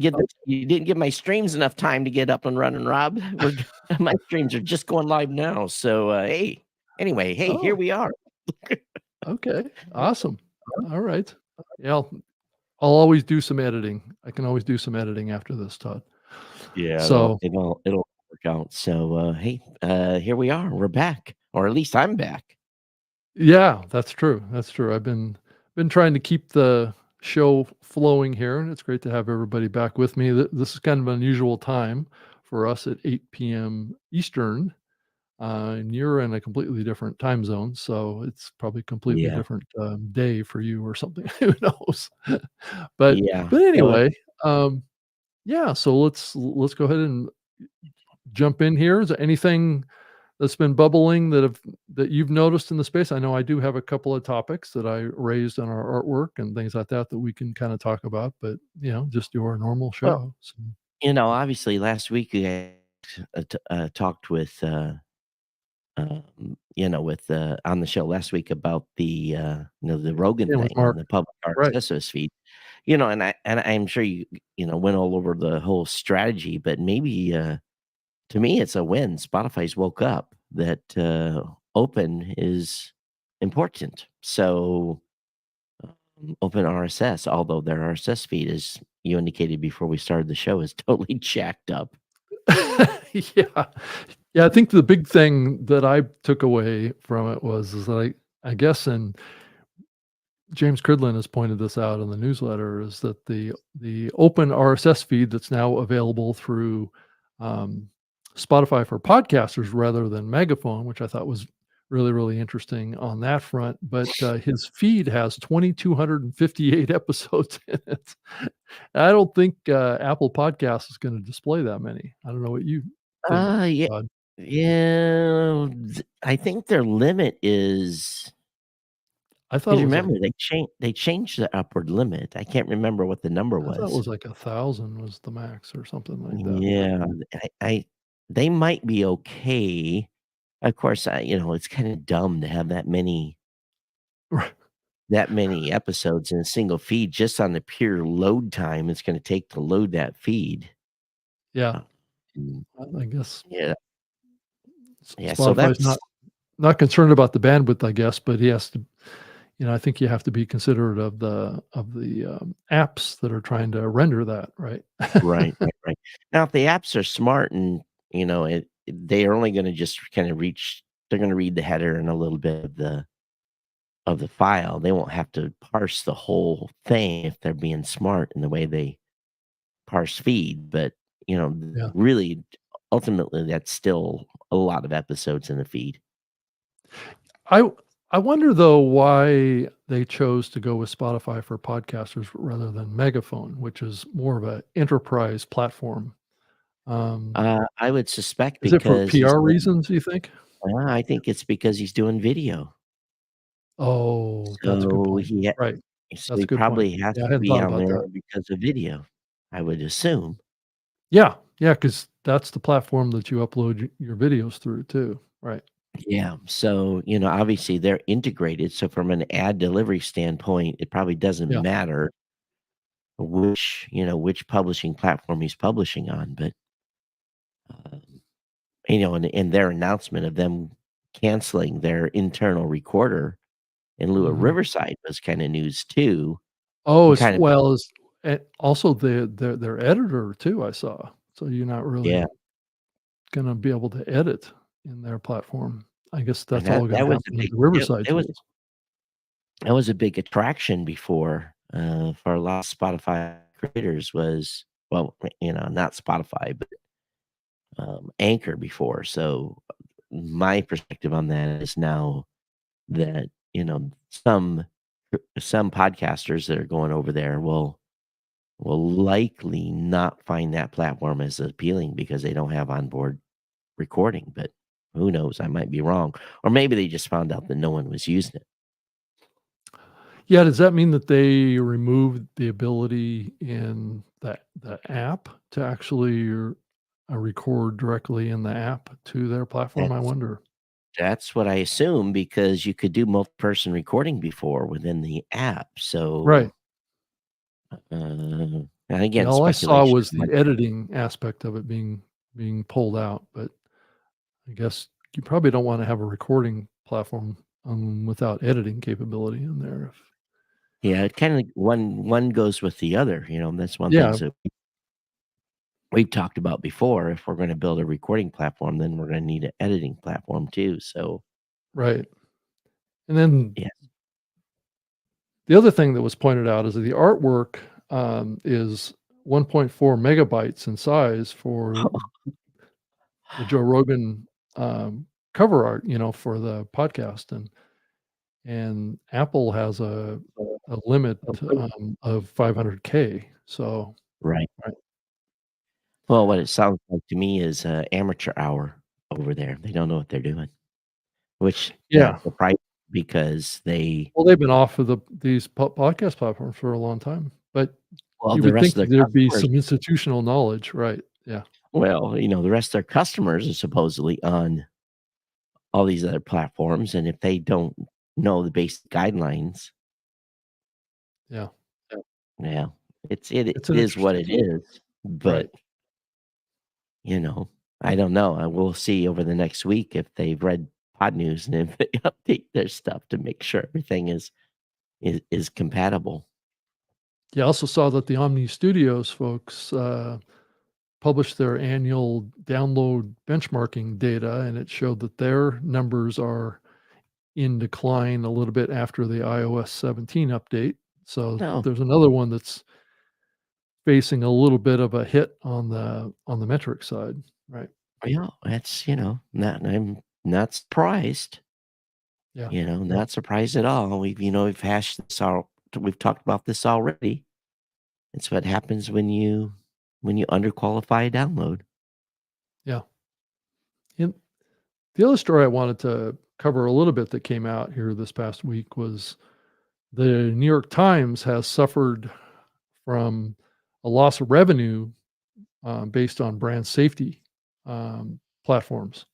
You didn't give my streams enough time to get up and running, Rob. My streams are just going live now. So, hey, anyway, hey, here we are. Okay, awesome. All right. Yeah, I'll always do some editing. I can always do some editing after this, Todd. Yeah, So it'll work out. So, hey, here we are. We're back, or at least I'm back. yeah, that's true. That's true. I've been trying to keep the show flowing here, and it's great to have everybody back with me. This is kind of an unusual time for us at 8 p.m. Eastern, and you're in a completely different time zone, so it's probably a completely Yeah, different day for you or something. Who knows? but yeah. but So, anyway, yeah. So let's go ahead and jump in here. Is there anything that's been bubbling that you've noticed in the space? I know I do have a couple of topics that I raised on our artwork and things like that we can kind of talk about, but just do our normal well, show. So, obviously, last week we talked with, with on the show last week about the Rogan yeah, with thing Mark, and the public right? RSS feed. And I'm sure you went all over the whole strategy, but maybe to me it's a win. Spotify's woke up that open is important. So open RSS, although their RSS feed, as you indicated before we started the show, is totally jacked up. Yeah. Yeah, I think the big thing that I took away from it is that I guess, and James Cridlin has pointed this out in the newsletter, is that the open RSS feed that's now available through um, Spotify for podcasters rather than Megaphone, which I thought was really, really interesting on that front. But his feed has 2,258 episodes in it. I don't think Apple Podcasts is going to display that many. I don't know what you think, Yeah, Todd. yeah. I think their limit is. I thought Because it was like remember, they changed the upward limit. I can't remember what the number I thought it was. was like 1,000 was the max or something like that. Yeah, I they might be okay. Of course, it's kinda dumb to have Right. that many episodes in a single feed just on the pure load time it's gonna take to load that feed. Yeah. Uh, mm, I guess yeah, yeah, so Spotify's that's not concerned about the bandwidth, I guess, but he has to. I think you have to be considerate of the apps that are trying to render that, right? right, right, right. Now if the apps are smart and, they are only gonna just kinda they're gonna read the header and a little bit of the file. They won't have to parse the whole thing if they're being smart in the way they parse feed, but, Yeah. really, ultimately, that's still a lot of episodes in the feed. I I wonder though why they chose to go with Spotify for podcasters rather than Megaphone, which is more of a enterprise platform. Um, I would suspect is it for because he's PR doing reasons, you think? I think it's because he's doing video. Oh, that's a good So point. Right. That's he a good point. probably has Yeah, I to hadn't be thought on about there that. because of video, I would assume. Yeah, yeah, because that's the platform that you upload your videos through too, right? Yeah, so, obviously, they're integrated, so from an ad delivery standpoint, it probably doesn't Yeah, matter which publishing platform he's publishing on, but, um, and their announcement of them canceling their internal recorder in lieu of mhm. Riverside was kinda news too, Oh, and as kind of well as also their editor too, I saw. So you're not yeah, really gonna be able to edit in their platform. I guess and that's that all gonna that was a happen with big the Riverside it was tools. that was a big attraction before, for a lot of Spotify creators was well, not Spotify, but, Anchor before, so my perspective on that is now that, some podcasters that are going over there will likely not find that platform as appealing because they don't have onboard recording, but who knows? I might be wrong. Or maybe they just found out that no one was using it. Yeah, does that mean that they removed the ability in the app to actually record directly in the app to their platform, I That's wonder? that's what I assume because you could do multi-person recording before within the app. Right. So, uh, And Yeah, again, all I saw speculation. was the editing aspect of it being pulled out, but I guess you probably don't wanna have a recording platform, without editing capability in there if Yeah, it kinda one goes with the other, that's one yeah, things that we've talked about before. If we're gonna build a recording platform, then we're gonna need an editing platform too, so, right. And then yeah. the other thing that was pointed out is that the artwork, is 1.4 megabytes in size for the Joe Rogan, cover art, for the podcast, and Apple has a limit, of 500K, so Right. right. Well, what it sounds like to me is, amateur hour over there. They don't know what they're doing, which not Yeah. surprising because they Well, they've been off of these podcast platforms for a long time, but well, you the would rest think of their there'd be customers some institutional knowledge, right, yeah, the rest of their customers are supposedly on all these other platforms, and if they don't know the basic guidelines, yeah. yeah, it It's an is what interesting it is, but, right. you know, I don't know, we'll see over the next week if they've read Pod News and if they update their stuff to make sure everything is compatible. Yeah, I also saw that the Omni Studios folks, published their annual download benchmarking data, and it showed that their numbers are in decline a little bit after the iOS 17 update. So No, there's another one that's facing a little bit of a hit on the metric side, right? yeah, that's, not I'm not surprised, Yeah. not surprised at all. We've hashed this out we've talked about this already. It's what happens when you underqualify a download. Yeah. And the other story I wanted to cover a little bit that came out here this past week was the New York Times has suffered from a loss of revenue, based on brand safety, platforms.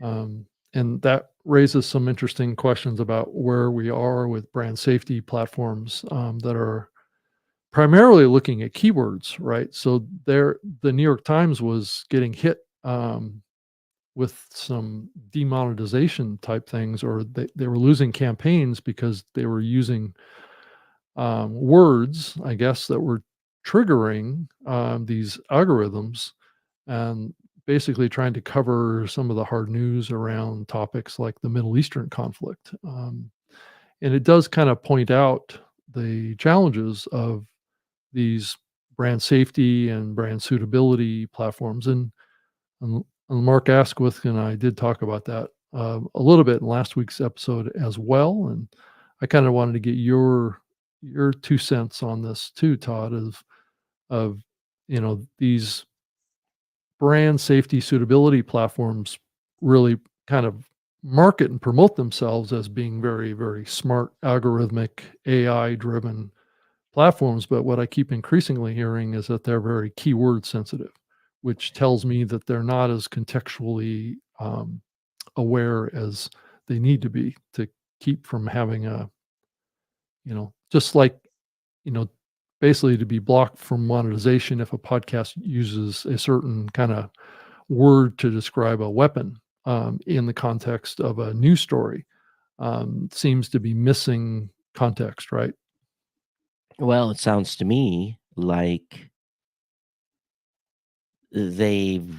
And that raises some interesting questions about where we are with brand safety platforms, that are primarily looking at keywords, right? So the New York Times was getting hit, with some demonetization type things, or they were losing campaigns because they were using, words, I guess, that were triggering, these algorithms and basically trying to cover some of the hard news around topics like the Middle Eastern conflict. And it does kind of point out the challenges of these brand safety and brand suitability platforms. And Mark Asquith and I did talk about that, a little bit in last week's episode as well. And I kind of wanted to get your 2 cents on this too, Todd, of these brand safety suitability platforms really kind of market and promote themselves as being very, very smart, algorithmic, AI driven platforms. But what I keep increasingly hearing is that they're very keyword sensitive, which tells me that they're not as contextually, aware as they need to be to keep from having just like, you know, basically to be blocked from monetization if a podcast uses a certain kind of word to describe a weapon, in the context of a news story, seems to be missing context, right? Well, it sounds to me like they've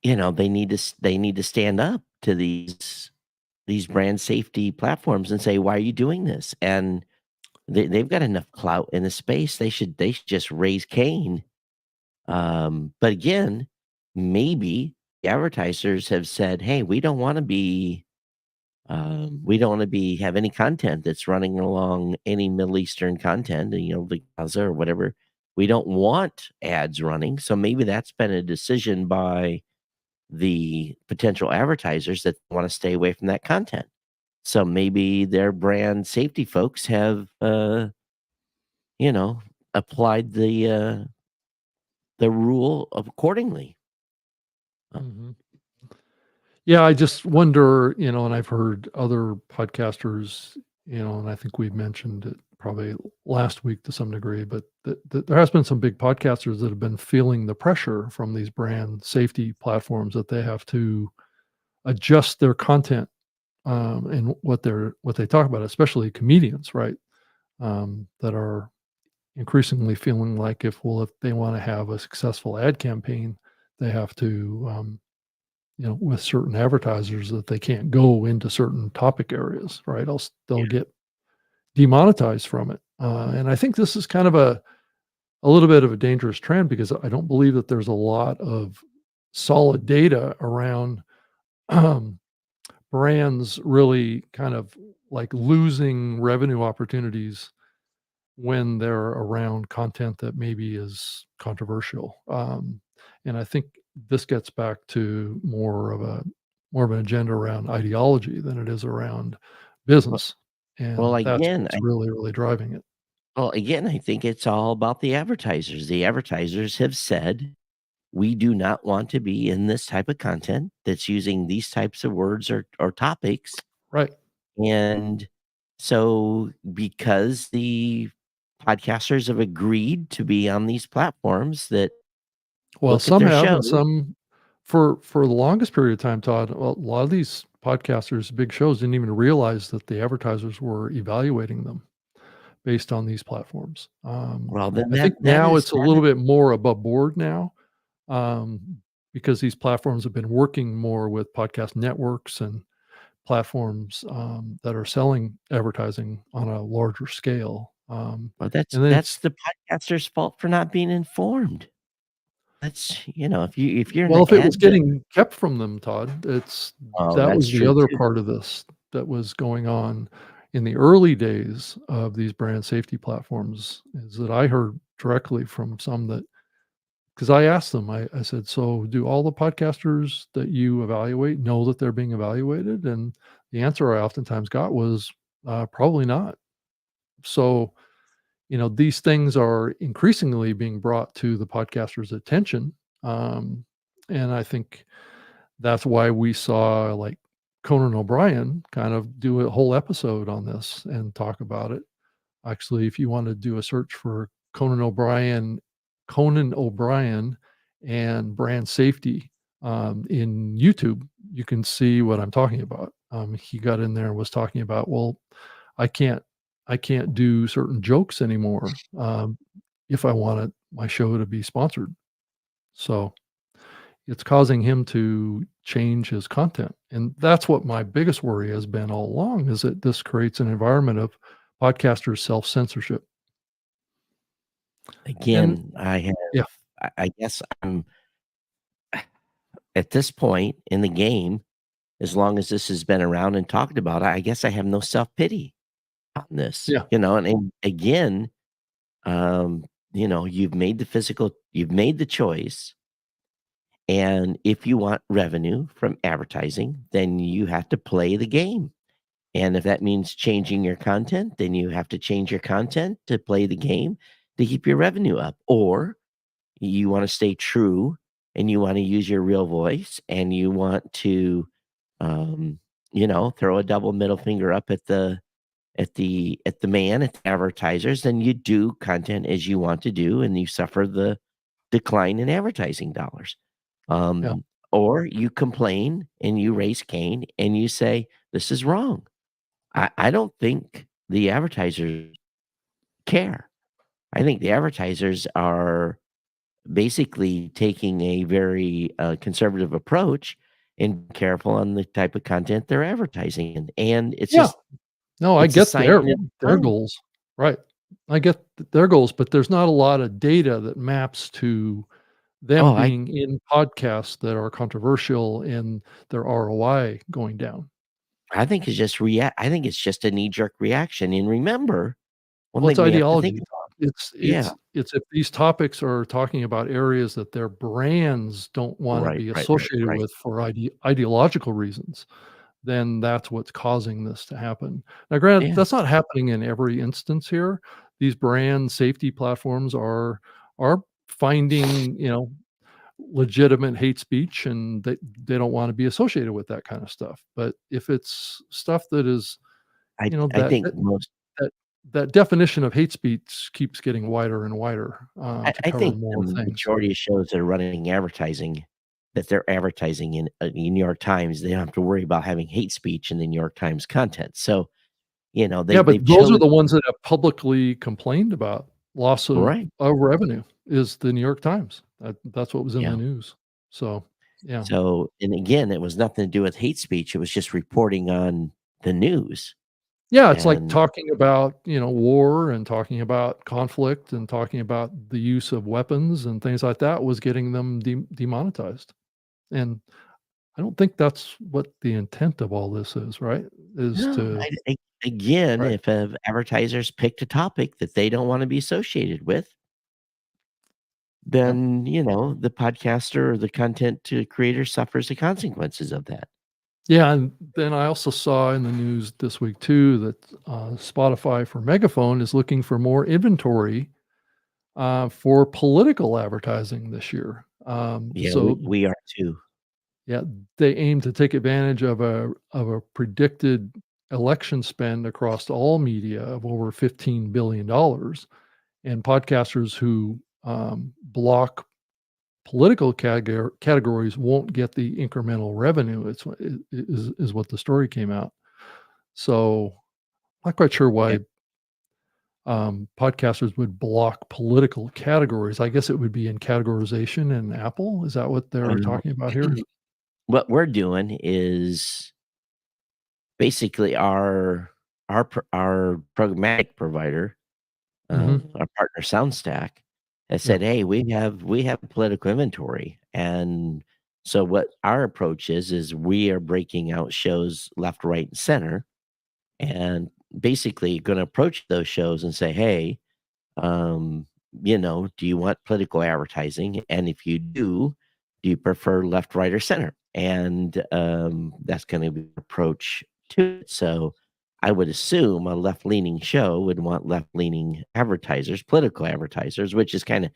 they need to stand up to these brand safety platforms and say, "Why are you doing this?" And they've got enough clout in the space. They should just raise Cain. But again, maybe the advertisers have said, "Hey, we don't want to be have any content that's running along any Middle Eastern content, like Gaza or whatever. We don't want ads running." So maybe that's been a decision by the potential advertisers that want to stay away from that content. So maybe their brand safety folks have, you know, applied the rule accordingly. Uh, Mhm. Yeah, I just wonder, and I've heard other podcasters, and I think we've mentioned it probably last week to some degree, but there has been some big podcasters that have been feeling the pressure from these brand safety platforms that they have to adjust their content, and what they talk about, especially comedians, right? That are increasingly feeling like if they want to have a successful ad campaign, they have to, with certain advertisers that they can't go into certain topic areas, right? Else they'll get demonetized from it. And I think this is kind of a little bit of a dangerous trend because I don't believe that there's a lot of solid data around um, brands really kind of like losing revenue opportunities when they're around content that maybe is controversial. And I think this gets back to more of an agenda around ideology than it is around Well, business. well, And that's again, what's really, really driving it. I think it's all about the advertisers. The advertisers have said, we do not want to be in this type of content that's using these types of words or topics. Right. And so, because the podcasters have agreed to be on these platforms that Well, look at some their have, shows. and some for the longest period of time, Todd, a lot of these podcasters, big shows, didn't even realize that the advertisers were evaluating them based on these platforms. Well, then I think that now is it's a little bit more above board now, um, because these platforms have been working more with podcast networks and platforms, that are selling advertising on a larger scale. well, And then that's the podcaster's fault for not being informed. That's if you're in well, the if it was ad getting kept from them, Todd, oh, that that's was the true other too. part of this that was going on in the early days of these brand safety platforms, is that I heard directly from some that, because I asked them, I said, "So do all the podcasters that you evaluate know that they're being evaluated?" And the answer I oftentimes got was, "Probably not." So, these things are increasingly being brought to the podcaster's attention. Um, and I think that's why we saw like Conan O'Brien kind of do a whole episode on this and talk about it. Actually, if you want to do a search for Conan O'Brien and brand safety, in YouTube, you can see what I'm talking about. He got in there and was talking about, well, I can't I can't do certain jokes anymore, if I wanted my show to be sponsored. So it's causing him to change his content. And that's what my biggest worry has been all along, is that this creates an environment of podcasters self-censorship. And Again, yeah, I guess I'm at this point in the game, as long as this has been around and talked about, I guess I have no self-pity on this, yeah, and again, you've made the choice, and if you want revenue from advertising, then you have to play the game, and if that means changing your content, then you have to change your content to play the game to keep your revenue up, or you wanna stay true and you wanna use your real voice and you want to, um, throw a double middle finger up at the advertisers, then you do content as you want to do, and you suffer the decline in advertising dollars. yeah. Or you complain and you raise Cain and you say, "This is wrong." I don't think the advertisers care. I think the advertisers are basically taking a very, conservative approach and careful on the type of content they're advertising in, and Yeah. No, I it's a get sign in their time. goals. Right. I get their goals, but there's not a lot of data that maps to them Oh, being in podcasts that are controversial and their ROI going down. I think it's just a knee-jerk reaction, and remember, one Well, it's thing we have to think ideology, about. Todd. It's Yeah, it's it's if these topics are talking about areas that their brands don't wanna right, be right, right, associated right. with for ideological reasons, then that's what's causing this to happen. Now, granted, Yeah, that's not happening in every instance here. These brand safety platforms are finding, legitimate hate speech, and they don't wanna be associated with that kind of stuff. But if it's stuff that is, I you know, I that think that most that that definition of hate speech keeps getting wider and wider, to I cover think more the things. majority of shows that are running advertising, that they're advertising in the New York Times, they don't have to worry about having hate speech in the New York Times content. So, Yeah, but they've those are chosen. the ones that have publicly complained about loss Right. of revenue is the New York Times. That's what was in the Yeah. news. So, yeah. So, and again, it was nothing to do with hate speech. It was just reporting on the news. Yeah, it's like And talking about, war and talking about conflict and talking about the use of weapons and things like that was getting them demonetized. And I don't think that's what the intent of all this is, right? Is no, to again, right. if advertisers picked a topic that they don't want to be associated with, Yeah. then, the podcaster or the content creator suffers the consequences of that. Yeah, and then I also saw in the news this week too that Spotify for Megaphone is looking for more inventory for political advertising this year. Yeah, So we are too. yeah, they aim to take advantage of a predicted election spend across all media of over $15 billion, and podcasters who block political categories won't get the incremental revenue. Is what the story came out. So, not quite sure Yeah. why, podcasters would block political categories. I guess it would be in categorization in Apple. Is that what they're Um, talking about here? what we're doing is basically our programmatic provider, Mhm. our partner SoundStack, has Yeah. said, "Hey, we have political inventory." And so what our approach is we are breaking out shows left, right, and center, and basically gonna approach those shows and say, "Hey, um, do you want political advertising? And if you do you prefer left, right, or center?" And that's going to be the approach to it. So I would assume a left leaning show would want left leaning advertisers, political advertisers, which is kind of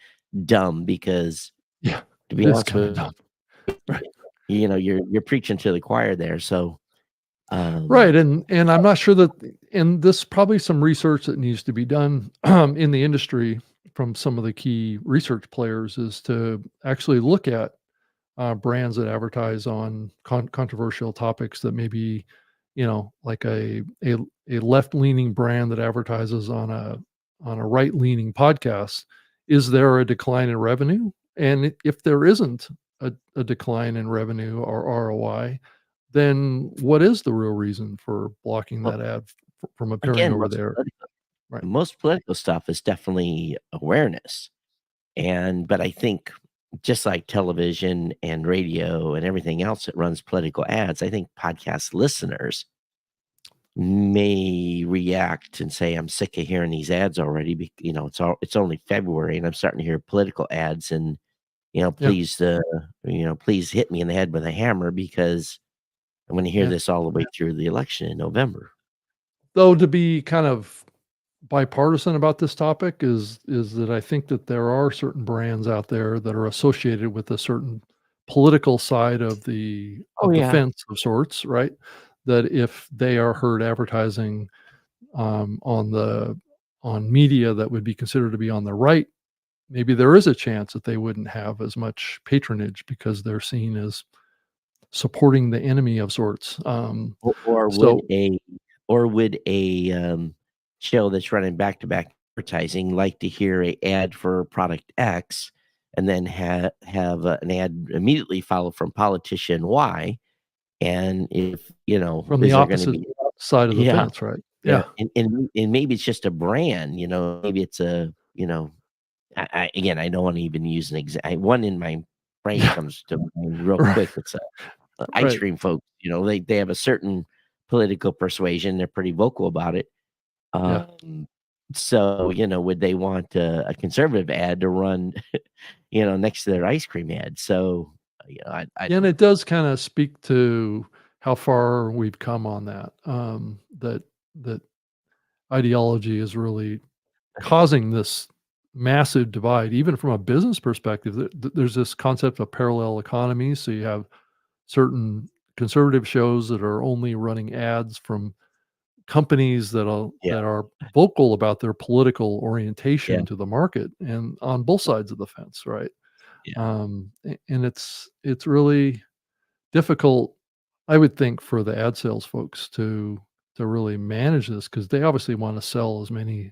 dumb because, Yeah. to It be is honest kinda with dumb. Right. you're preaching to the choir there. So Right, um, and I'm not sure that and this probably some research that needs to be done in the industry from some of the key research players is to actually look at brands that advertise on controversial topics that maybe, like a left leaning brand that advertises on a right leaning podcast. Is there a decline in revenue? And if there isn't a decline in revenue or ROI, then what is the real reason for blocking well, that ad from appearing again, over there? Right. most political stuff is definitely awareness. But I think just like television and radio and everything else that runs political ads, I think podcast listeners may react and say, "I'm sick of hearing these ads already." It's only February and I'm starting to hear political ads, and Yeah. please hit me in the head with a hammer because I'm going to hear Yeah. this all the way through the election in November. Though to be kind of bipartisan about this topic is that I think that there are certain brands out there that are associated with a certain political side Oh of the yeah. fence of sorts, right? That if they are heard advertising on media that would be considered to be on the right, maybe there is a chance that they wouldn't have as much patronage because they're seen as supporting the enemy of sorts. Or or would So a or would a, show that's running back-to-back advertising like to hear a ad for product X and then have, an ad immediately follow from politician Y? And if, from the is there gonna opposite be. side of the Yeah, fence, right? yeah, Yeah. and maybe it's just a brand, maybe it's again, I don't wanna even use one in my brain Yeah. comes to mind real Right. quick. It's ice Right. cream folks, they have a certain political persuasion, they're pretty vocal about it. Yeah. So, would they want a conservative ad to run, next to their ice cream ad? So, I Yeah, and don't it does kinda speak to how far we've come on that, that ideology is really causing this massive divide, even from a business perspective. There's this concept of parallel economies, so you have certain conservative shows that are only running ads from companies Yeah, that are vocal about their political yeah, orientation to the market and on both sides of the fence, right? yeah. And it's really difficult, I would think, for the ad sales folks to really manage this because they obviously want to sell as many Oh,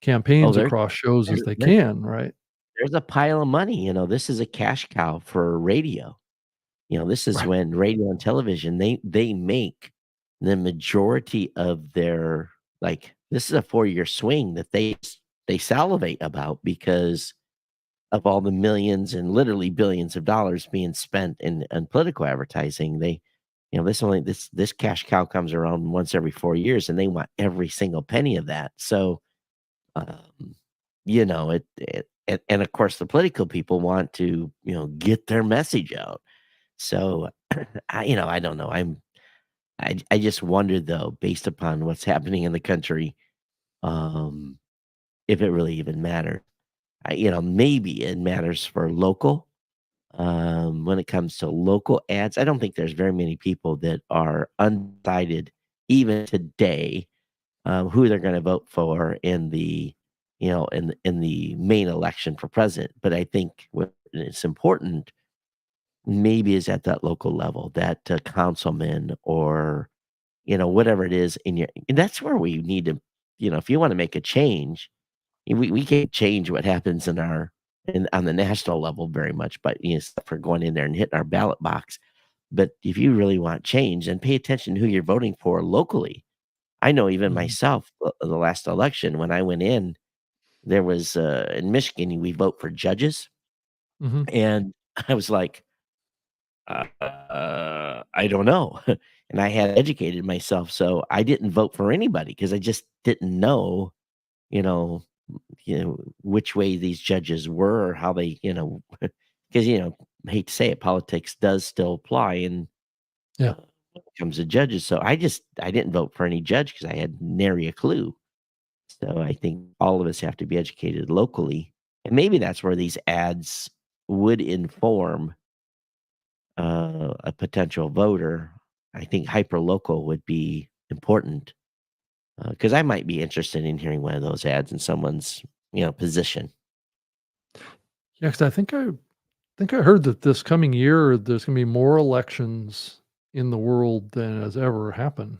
campaigns across shows as they there can, right? there's a pile of money, this is a cash cow for radio. This is Right. when radio and television, they make the majority of their this is a 4-year swing that they salivate about because of all the millions and literally billions of dollars being spent in political advertising. This cash cow comes around once every 4 years, and they want every single penny of that. So, um, and of course, the political people want to, get their message out. So, I don't know. I just wonder though, based upon what's happening in the country, um, if it really even matters. Maybe it matters for local. When it comes to local ads, I don't think there's very many people that are undecided even today, who they're going to vote for in the main election for president. But I think what is important maybe is at that local level, that councilman or whatever it is and that's where we need to, if you want to make a change, we can't change what happens on the national level very much, but stuff for going in there and hitting our ballot box. But if you really want change, then pay attention to who you're voting for locally. I know even Mhm. myself, the last election when I went in, there was in Michigan we vote for judges, Mhm. and I was like, I don't know. And I had educated myself, so I didn't vote for anybody because I just didn't know, you know, which way these judges were or how they, because I hate to say it, politics does still apply and Yeah. when it comes to judges. So I didn't vote for any judge because I had nary a clue. So I think all of us have to be educated locally, and maybe that's where these ads would inform a potential voter. I think hyper local would be important because I might be interested in hearing one of those ads in someone's position. Yeah, 'cause I think I heard that this coming year, there's gonna be more elections in the world than has ever happened.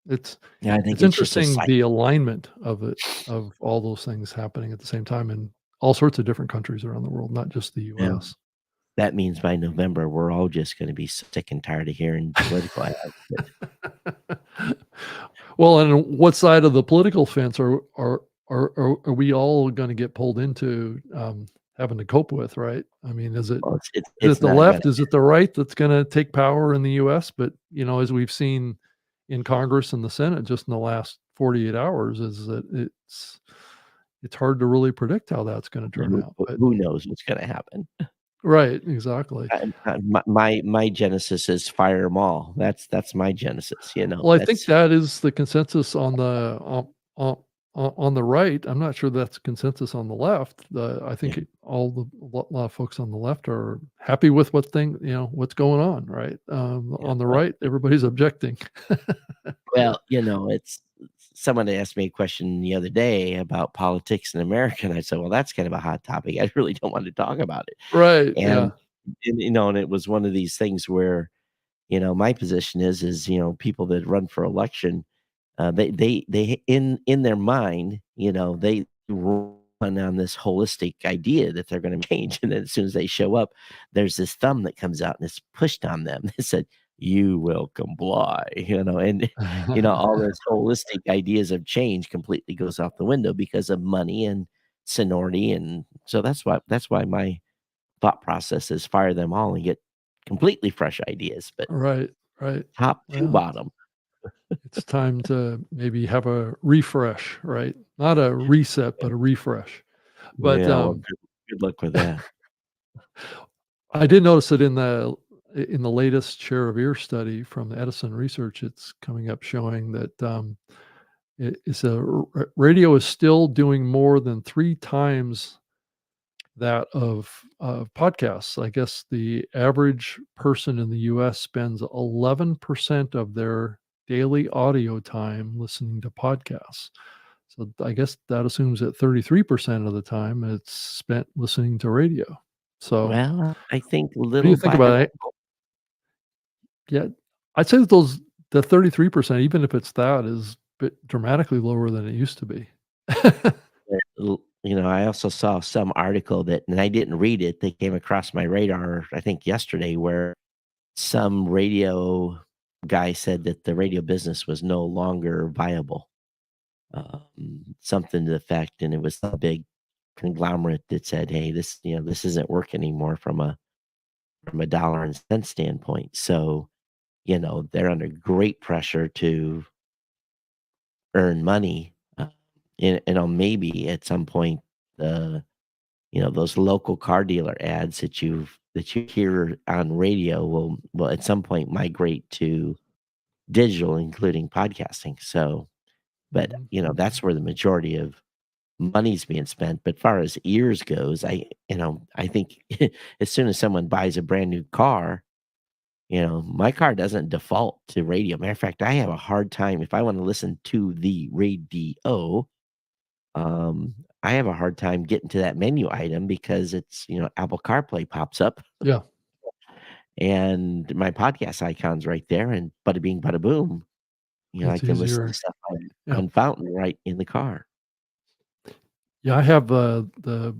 It's Yeah, I think it's it's just a interesting cycle. the alignment of it, of all those things happening at the same time in all sorts of different countries around the world, not just the Yeah. US. That means by November, we're all just gonna be sick and tired of hearing political ads, but Well, and what side of the political fence are we all gonna get pulled into, having to cope with, right? I mean, well, it's is it's it the not gonna left? Is it the right that's gonna take power in the US? But, as we've seen in Congress and the Senate just in the last 48 hours is that it's hard to really predict how that's gonna turn who out, but who knows what's gonna happen. right, exactly. My genesis is fire 'em all. That's my genesis, Well, I think that's that is the consensus on the right. I'm not sure that's consensus on the left. I yeah, think a lot of folks on the left are happy with what's going on, right? yeah. On the right, everybody's objecting. Well, it's someone asked me a question the other day about politics in America, and I said, "Well, that's kind of a hot topic. I really don't want to talk about it." Right, yeah. And it was one of these things where, my position is, people that run for election, they in their mind, they run on this holistic idea that they're gonna change, and then as soon as they show up, there's this thumb that comes out and it's pushed on them. It said, "You will comply," and, all this holistic ideas of change completely goes out the window because of money and seniority, and so that's why my thought process is fire them all and get completely fresh ideas, but Right, right. top to Well, bottom. it's time to maybe have a refresh, right? Not a reset, but a refresh. But, Yeah, well, good luck with that. I did notice that in the latest share of ear study from the Edison Research, it's coming up showing that, it's a radio is still doing more than 3 times that of podcasts. I guess the average person in the US spends 11% of their daily audio time listening to podcasts. So I guess that assumes that 33% of the time it's spent listening to radio. So what Well, I think do you little think by about it? little, Yeah, I'd say that the 33%, even if it's that, is dramatically lower than it used to be. I also saw some article that, and I didn't read it, they came across my radar, I think yesterday, where some radio guy said that the radio business was no longer viable. Something to the effect, and it was a big conglomerate that said, "Hey, this isn't work anymore from a dollar and cent standpoint." So, they're under great pressure to earn money. Maybe at some point, the those local car dealer ads that you hear on radio will at some point migrate to digital, including podcasting. So, but Mhm. that's where the majority of money's being spent. But far as ears goes, I think as soon as someone buys a brand new car, my car doesn't default to radio. Matter of fact, I have a hard time if I want to listen to the radio. Um, I have a hard time getting to that menu item because Apple CarPlay pops up Yeah, and my podcast icon's right there, and bada bing, bada boom. I it's can listen to easier. stuff Yeah. on Fountain right in the car. Yeah, I have, the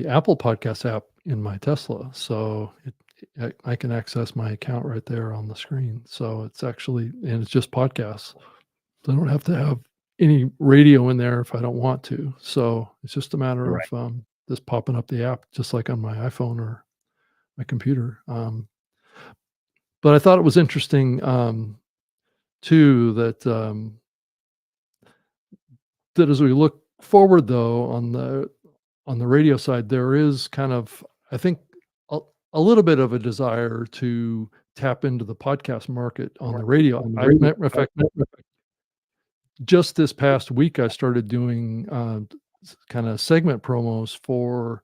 Apple Podcast app in my Tesla, so I can access my account right there on the screen. So it's actually and it's just podcasts. So I don't have to have any radio in there if I don't want to. So it's just a matter Right. of, just popping up the app just like on my iPhone or my computer. But I thought it was interesting, too, that as we look forward though on the radio side, there is kind of, I think, a, a little bit of a desire to tap into the podcast market on the radio. Matter of fact, just this past week, I started doing kind of segment promos for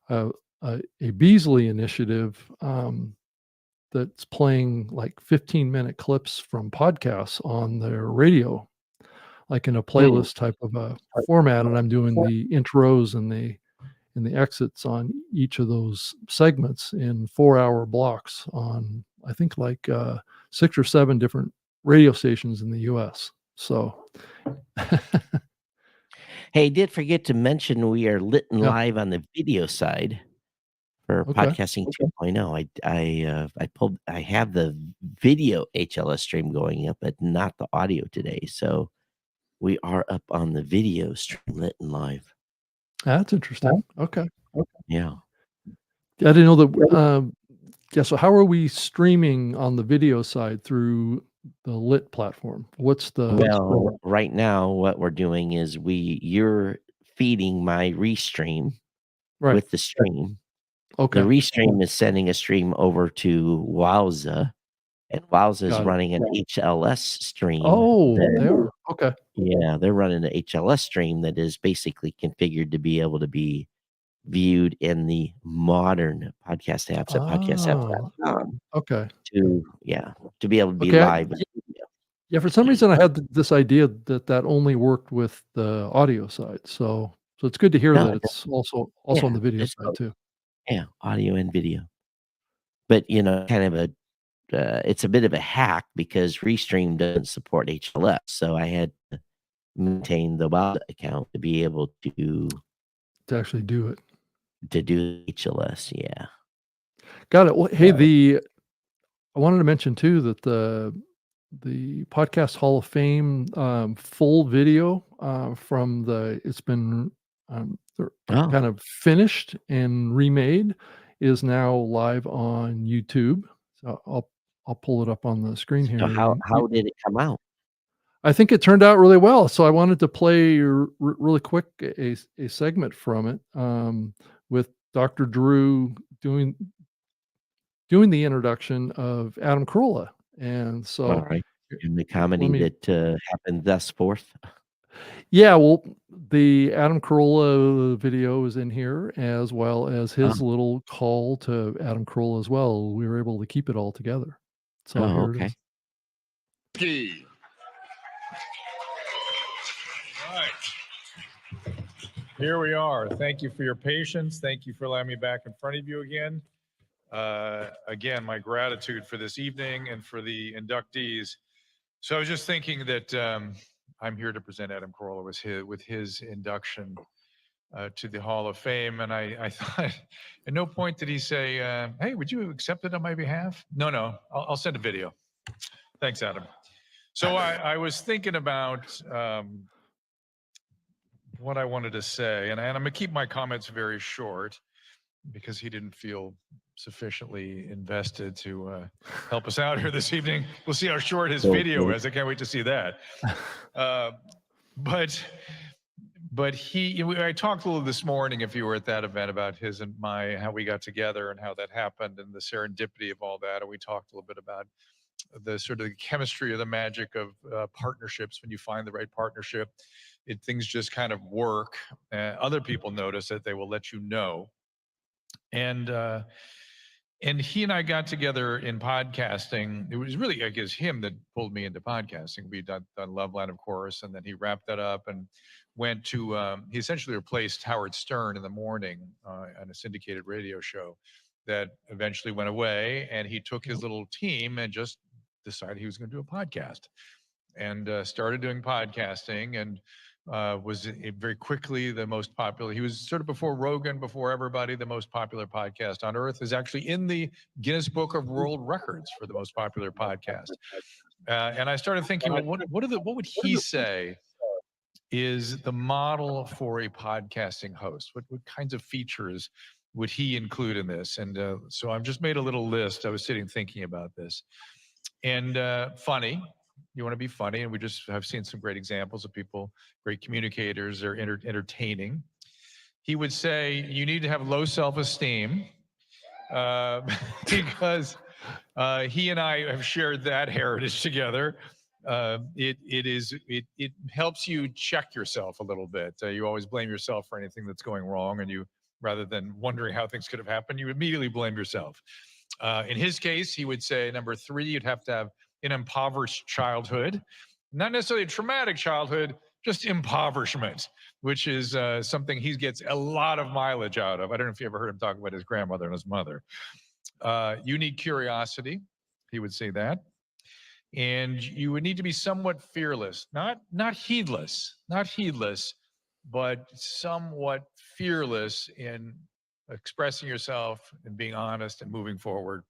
uh, a Beasley initiative that's playing like 15-minute clips from podcasts on their radio, like in a Hmm. playlist type of a format. And I'm doing the intros and the exits on each of those segments in 4-hour blocks on, I think, like 6 or 7 different radio stations in the US. So, Hey, did forget to mention we are lit and yeah, live on the video side for okay. podcasting 2.0. I have the video HLS stream going up, but not the audio today. So we are up on the video stream lit and live. That's interesting. Okay. Yeah. Yeah, I didn't know that. Yeah. So, how are we streaming on the video side through the Lit platform? What's the Well, right now, what we're doing is you're feeding my restream right? with the stream. The Okay. restream is sending a stream over to Wowza, and Wowza is Got it. running an HLS stream Oh, they that, are. Okay. yeah, they're running an HLS stream that is basically configured to be able to be viewed in the modern podcast apps at Oh, podcastapps.com okay. to be able to be Okay. live with video. Yeah. For some reason, I had this idea that that only worked with the audio side. So it's good to hear No, that it's also yeah, on the video it's side both. too. Yeah, audio and video. But, kind of it's a bit of a hack because Restream doesn't support HLS, so I had to maintain the Wild account to be able To actually do it. to do HLS, yeah. Got it. Well, hey, So the I wanted to mention too that the Podcast Hall of Fame, full video, from the it's been, oh, kind of finished and remade, is now live on YouTube. So I'll pull it up on the screen so here. how did it come out? I think it turned out really well. So I wanted to play really quick a segment from it, with Dr. Drew doing the introduction of Adam Carolla. And so Alright. And the let comedy me that, happened thus forth? yeah, well, the Adam Carolla video is in here as well as Oh, his little call to Adam Carolla as well. We were able to keep it all together. So oh, here it okay. is. Key. All right. Here we are. Thank you for your patience. Thank you for allowing me back in front of you again. Again, my gratitude for this evening and for the inductees. So I was just thinking that I'm here to present Adam Carolla with his induction to the Hall of Fame. And I thought at no point did he say, hey, would you accept it on my behalf? No, I'll send a video. Thanks, Adam. So I was thinking about what I wanted to say, and I'm going to keep my comments very short because he didn't feel sufficiently invested to help us out here this evening. We'll see how short his video is. I can't wait to see that. But I talked a little this morning, if you were at that event, about his and how we got together and how that happened and the serendipity of all that. And we talked a little bit about the sort of the chemistry or the magic of partnerships. When you find the right partnership, things just kind of work. Other people notice it, they will let you know. And he and I got together in podcasting. It was really, I guess, him that pulled me into podcasting. We done Loveline, of course, and then he wrapped that up and went to, he essentially replaced Howard Stern in the morning on a syndicated radio show that eventually went away. And he took his little team and just decided he was going to do a podcast and started doing podcasting and was very quickly the most popular. He was sort of before Rogan, before everybody, the most popular podcast on earth. Is actually in the Guinness Book of World Records for the most popular podcast. And I started thinking, well, what would he say is the model for a podcasting host? What kinds of features would he include in this? And so I've just made a little list. I was sitting thinking about this. And funny. You want to be funny, and we just have seen some great examples of people, great communicators. They're entertaining. He would say you need to have low self-esteem because he and I have shared that heritage together. It helps you check yourself a little bit. You always blame yourself for anything that's going wrong, and you, rather than wondering how things could have happened, you immediately blame yourself. In his case, he would say number 3, you'd have to have an impoverished childhood, not necessarily a traumatic childhood, just impoverishment, which is something he gets a lot of mileage out of. I don't know if you ever heard him talk about his grandmother and his mother. You need curiosity, he would say that. And you would need to be somewhat fearless, not heedless, but somewhat fearless in expressing yourself and being honest and moving forward.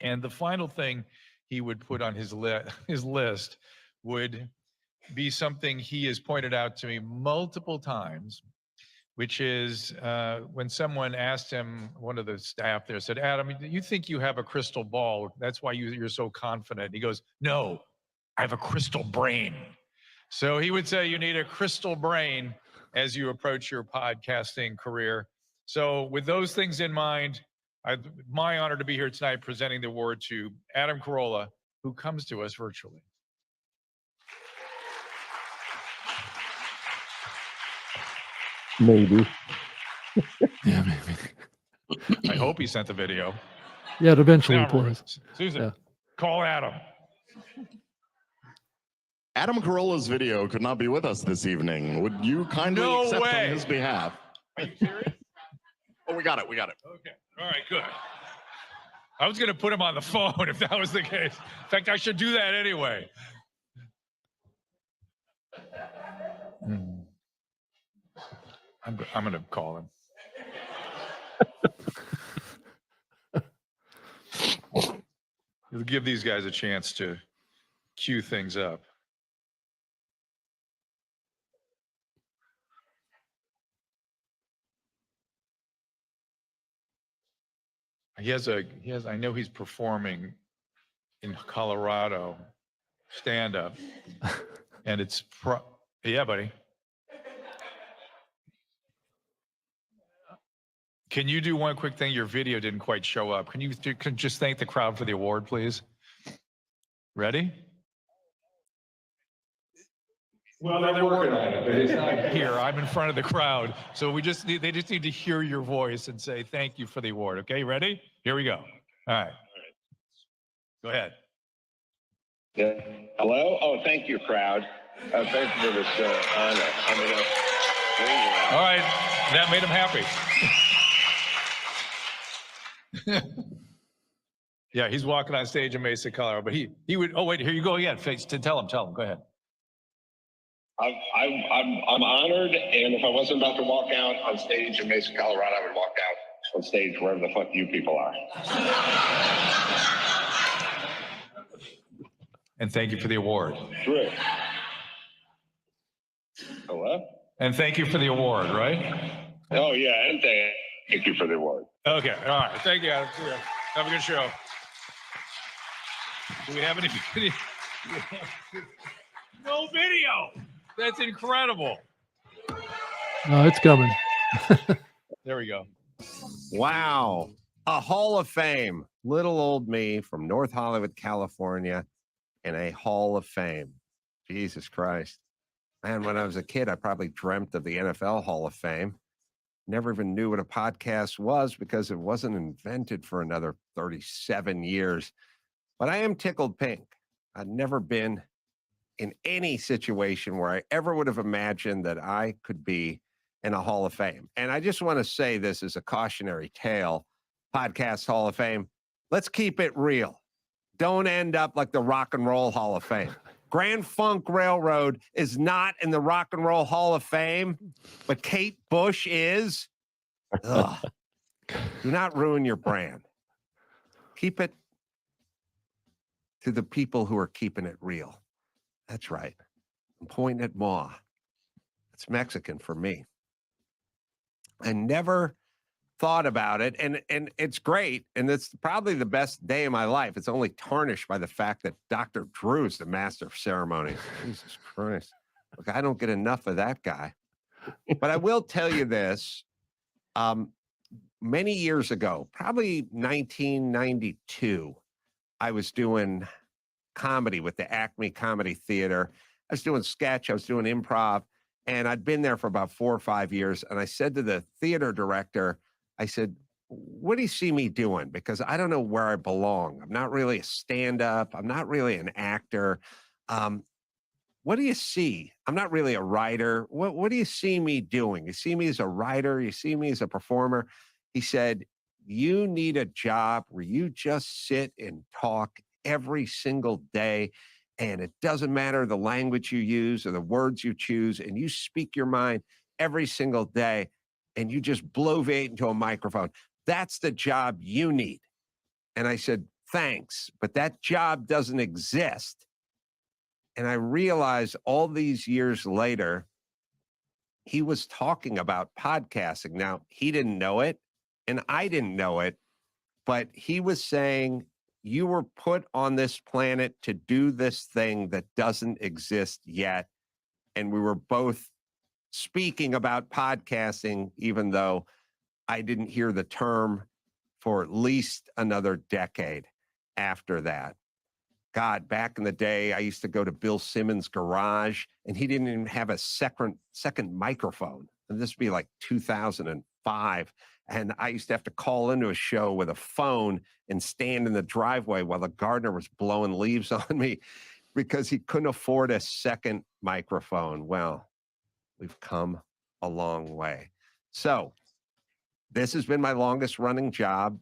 And the final thing he would put on his list would be something he has pointed out to me multiple times, which is when someone asked him, one of the staff there said, Adam, you think you have a crystal ball? That's why you're so confident. He goes, no, I have a crystal brain. So he would say you need a crystal brain as you approach your podcasting career. So with those things in mind, my honor to be here tonight presenting the award to Adam Carolla, who comes to us virtually. Maybe. Yeah, maybe. I hope he sent the video. Yeah, it eventually plays. Susan, call Adam. Adam Carolla's video could not be with us this evening. Would you kindly accept on his behalf? Are you serious? Oh, we got it. Okay. All right, good. I was going to put him on the phone if that was the case. In fact, I should do that anyway. I'm going to call him. You'll give these guys a chance to cue things up. I know he's performing in Colorado, stand up, and it's, yeah, buddy. Can you do one quick thing? Your video didn't quite show up. Can you just thank the crowd for the award, please? Ready? Well, they're working on it, but it's not here. I'm in front of the crowd. So they just need to hear your voice and say thank you for the award. Okay, ready? Here we go. All right. Go ahead. Yeah. Hello? Oh, thank you, crowd. Thank you for this honor. All right, that made him happy. Yeah, he's walking on stage in Mesa, Colorado, but he would. Oh wait, here you go again. Tell him. Go ahead. I'm honored, and if I wasn't about to walk out on stage in Mesa, Colorado, I would walk out on stage wherever the fuck you people are. And thank you for the award. True. Hello? And thank you for the award, right? Oh yeah, and thank you for the award. Okay, all right. Thank you, Adam. Have a good show. Do we have any video? No video. That's incredible. No, it's coming. There we go. Wow. A Hall of Fame. Little old me from North Hollywood, California, in a Hall of Fame. Jesus Christ. Man, when I was a kid, I probably dreamt of the NFL Hall of Fame. Never even knew what a podcast was because it wasn't invented for another 37 years. But I am tickled pink. I'd never been in any situation where I ever would have imagined that I could be in a Hall of Fame. And I just want to say this as a cautionary tale, Podcast Hall of Fame. Let's keep it real. Don't end up like the Rock and Roll Hall of Fame. Grand Funk Railroad is not in the Rock and Roll Hall of Fame, but Kate Bush is. Ugh. Do not ruin your brand. Keep it to the people who are keeping it real. That's right. I'm pointing at Ma. It's Mexican for me. I never thought about it, and it's great, and it's probably the best day of my life. It's only tarnished by the fact that Dr. Drew is the master of ceremonies. Jesus Christ. Look, I don't get enough of that guy. But I will tell you this. Many years ago, probably 1992, I was doing comedy with the Acme Comedy Theater. I was doing sketch, I was doing improv, and I'd been there for about 4 or 5 years. And I said to the theater director, I said, what do you see me doing? Because I don't know where I belong. I'm not really a stand-up. I'm not really an actor. What do you see? I'm not really a writer. What do you see me doing? You see me as a writer? You see me as a performer? He said, you need a job where you just sit and talk every single day, and it doesn't matter the language you use or the words you choose, and you speak your mind every single day, and you just bloviate into a microphone. That's the job you need. And I said, thanks, but that job doesn't exist. And I realized all these years later, he was talking about podcasting. Now, he didn't know it, and I didn't know it, but he was saying, you were put on this planet to do this thing that doesn't exist yet. And we were both speaking about podcasting, even though I didn't hear the term for at least another decade after that. God, back in the day, I used to go to Bill Simmons' garage, and he didn't even have a second microphone. And this would be like 2005. And I used to have to call into a show with a phone and stand in the driveway while the gardener was blowing leaves on me because he couldn't afford a second microphone. Well, we've come a long way. So this has been my longest running job,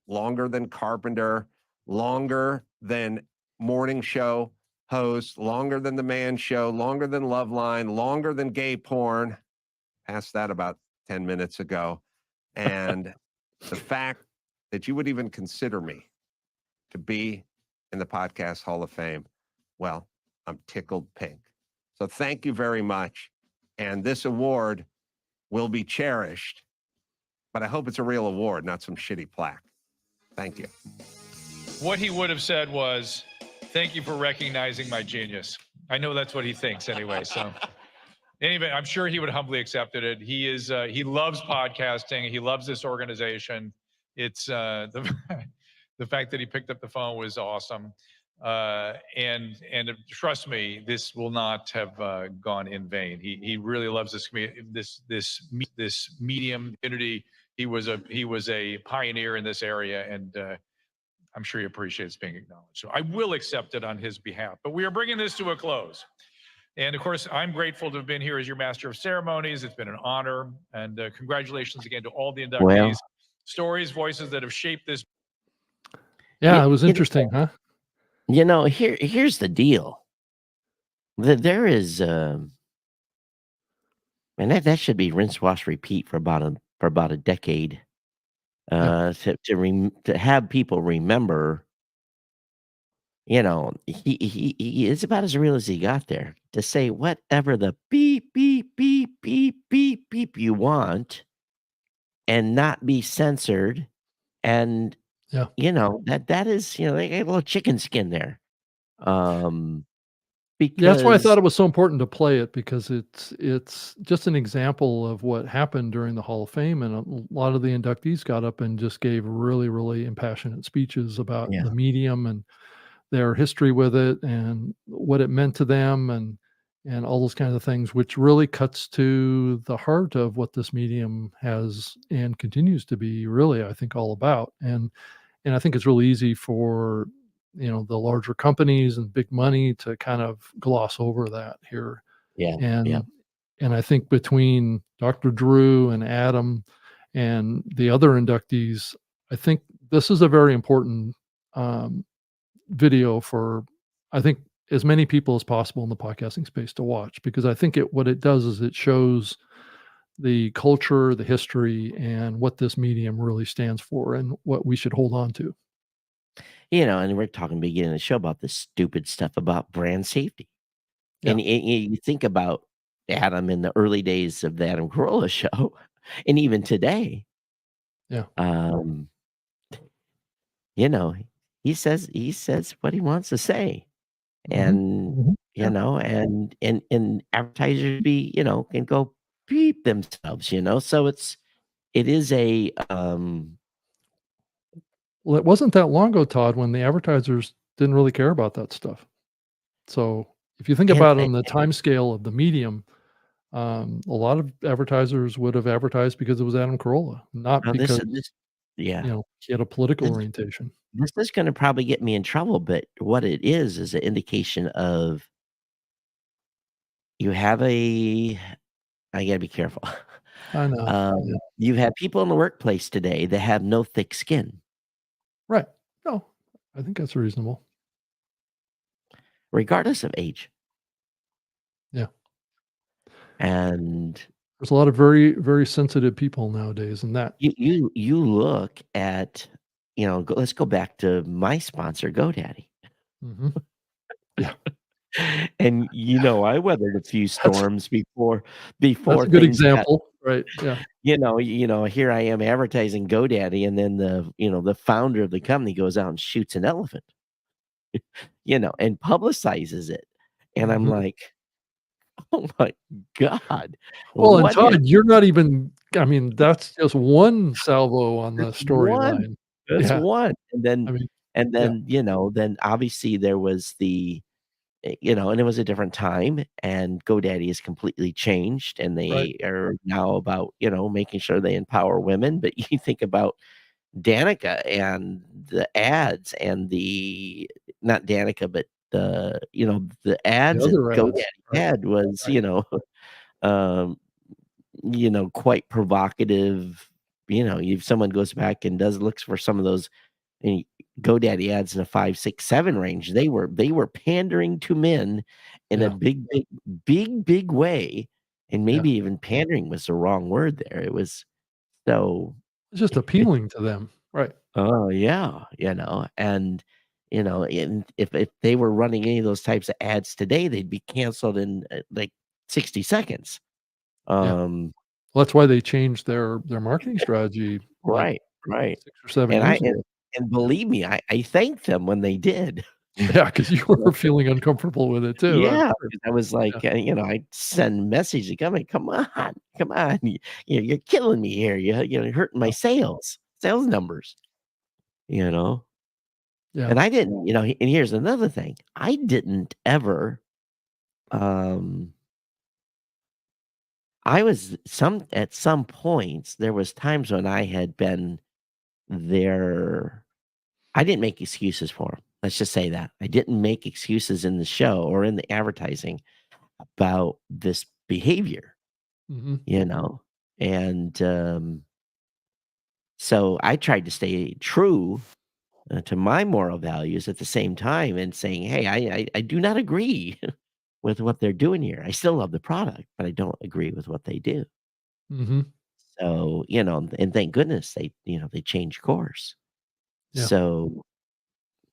longer than carpenter, longer than morning show host, longer than the Man Show, longer than Loveline, longer than gay porn. Passed that about 10 minutes ago. And the fact that you would even consider me to be in the Podcast Hall of Fame, well, I'm tickled pink. So thank you very much. And this award will be cherished, but I hope it's a real award, not some shitty plaque. Thank you. What he would have said was, thank you for recognizing my genius. I know that's what he thinks anyway. So anyway, I'm sure he would humbly accepted it. He loves podcasting. He loves this organization. It's the fact that he picked up the phone was awesome. And trust me, this will not have gone in vain. He really loves this medium community. He was a pioneer in this area, and I'm sure he appreciates being acknowledged. So I will accept it on his behalf. But we are bringing this to a close. And of course, I'm grateful to have been here as your master of ceremonies. It's been an honor. And congratulations again to all the inductees. Well, Stories, voices that have shaped this. Yeah, you, it was you, interesting, huh? here's the deal. There is, and that should be rinse, wash, repeat for about a decade. Yeah. To have people remember, he it's about as real as he got there to say whatever the beep beep beep beep beep beep you want and not be censored, and Yeah. that is they got a little chicken skin there, Yeah, that's why I because thought it was so important to play it, because it's just an example of what happened during the Hall of Fame, and a lot of the inductees got up and just gave really, really impassionate speeches about yeah the medium and their history with it and what it meant to them, and all those kinds of things, which really cuts to the heart of what this medium has and continues to be really, I think, all about. And I think it's really easy for, the larger companies and big money to kind of gloss over that here. yeah yeah And and I think between Dr. Drew and Adam and the other inductees, I think this is a very important um, video for, I think, as many people as possible in the podcasting space to watch, because I think what it does is it shows the culture, the history, and what this medium really stands for and what we should hold on to. and we're talking beginning of the show about this stupid stuff about brand safety. Yeah. And you think about Adam in the early days of the Adam Carolla show, and even today, Yeah. um, you know, he says what he wants to say, Mhm. and Yeah. and advertisers can go beep themselves, So it is a Well, it wasn't that long ago, Todd, when the advertisers didn't really care about that stuff. So if you think and, about it on the time scale of the medium, a lot of advertisers would have advertised because it was Adam Carolla, not now this because, this yeah he had a political this orientation. this is going to probably get me in trouble, but what it is an indication of you have a I gotta be careful. I know. Yeah. You have people in the workplace today that have no thick skin, Right. No, I think that's reasonable. regardless of age. Yeah. And There's a lot of very, very sensitive people nowadays, and that. you look at, let's go back to my sponsor, GoDaddy. Mhm. Yeah. And I weathered a few That's storms that's before a good things got, example, right? Yeah. here I am advertising GoDaddy, and then the founder of the company goes out and shoots an elephant, and publicizes it. And I'm Mhm. like, oh my God. Well, and What has Todd, you're not even, I mean, that's just one salvo on the That's one. storyline. That's Yeah. one. And I then mean, and yeah, then, then obviously there was and it was a different time, and GoDaddy has completely changed, and right. they are now about, making sure they empower women. But you think about Danica and the ads and not Danica, but the The ads that other GoDaddy ads, right, had was, right. um quite provocative. If someone goes back and looks for some of those eh, GoDaddy ads in a 5, 6, 7 range, they were pandering to men in a Yeah, big way, and yeah. maybe even pandering was the wrong word there. It was so It's just appealing to them. Right. oh, yeah, and if they were running any of those types of ads today, they'd be canceled in, like, 60 seconds. Yeah. Um Well, that's why they changed their marketing strategy like Right, right. 6 or 7 And I years ago. and Yeah. believe me, I thanked them when they did. Yeah, because you You know? were feeling uncomfortable with it too, I'm Yeah, sure. because I was Yeah. like, I'd send messages coming, "Come on, come on, you're killing me here, you're hurting my Yeah. sales numbers," you know? Yeah. And I didn't, and here's another thing, I didn't ever, um I was at some points, there was times when I had been their I didn't make excuses for him. Let's just say that. I didn't make excuses in the show or in the advertising about this behavior, Mhm. you know? And, so I tried to stay true, to my moral values at the same time and saying, "Hey, I do not agree with what they're doing here. I still love the product, but I don't agree with what they do." Mhm. So, and thank goodness they changed course. Yeah. So,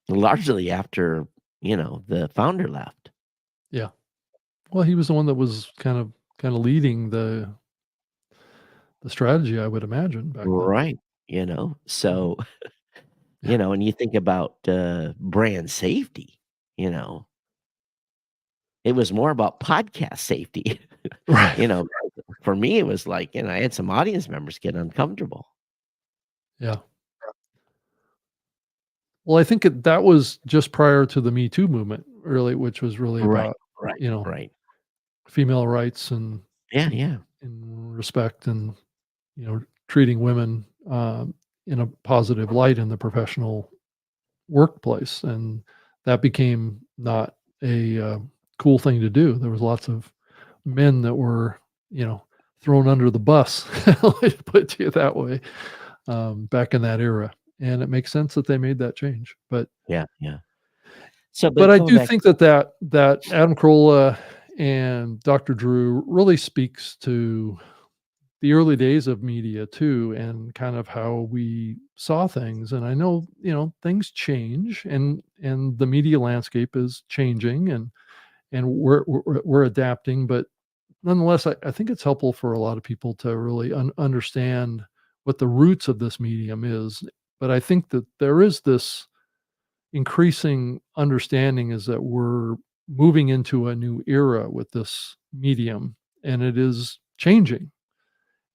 largely after, the founder left. Yeah. Well, he was the one that was kind of leading the strategy, I would imagine, back then. Right. Mhm. So, Yeah. and you think about, brand safety, you know, it was more about podcast safety. Right. You know, for me, it was like, I had some audience members get uncomfortable. Yeah. Well, I think that was just prior to the Me Too movement, really, which was really Right, about, right, you know, right. female rights and Yeah, and yeah. and respect and, treating women, in a positive light in the professional workplace, and that became not a, cool thing to do. There was lots of men that were, thrown under the bus, let me put it to you that way, back in that era, and it makes sense that they made that change, Yeah, yeah. So, but but I coming do back think that Adam Carolla and Dr. Drew really speaks to the early days of media too, and kind of how we saw things. And I know, things change, and the media landscape is changing, and we're adapting. But nonetheless, I think it's helpful for a lot of people to really understand what the roots of this medium is. But I think that there is this increasing understanding is that we're moving into a new era with this medium, and it is changing.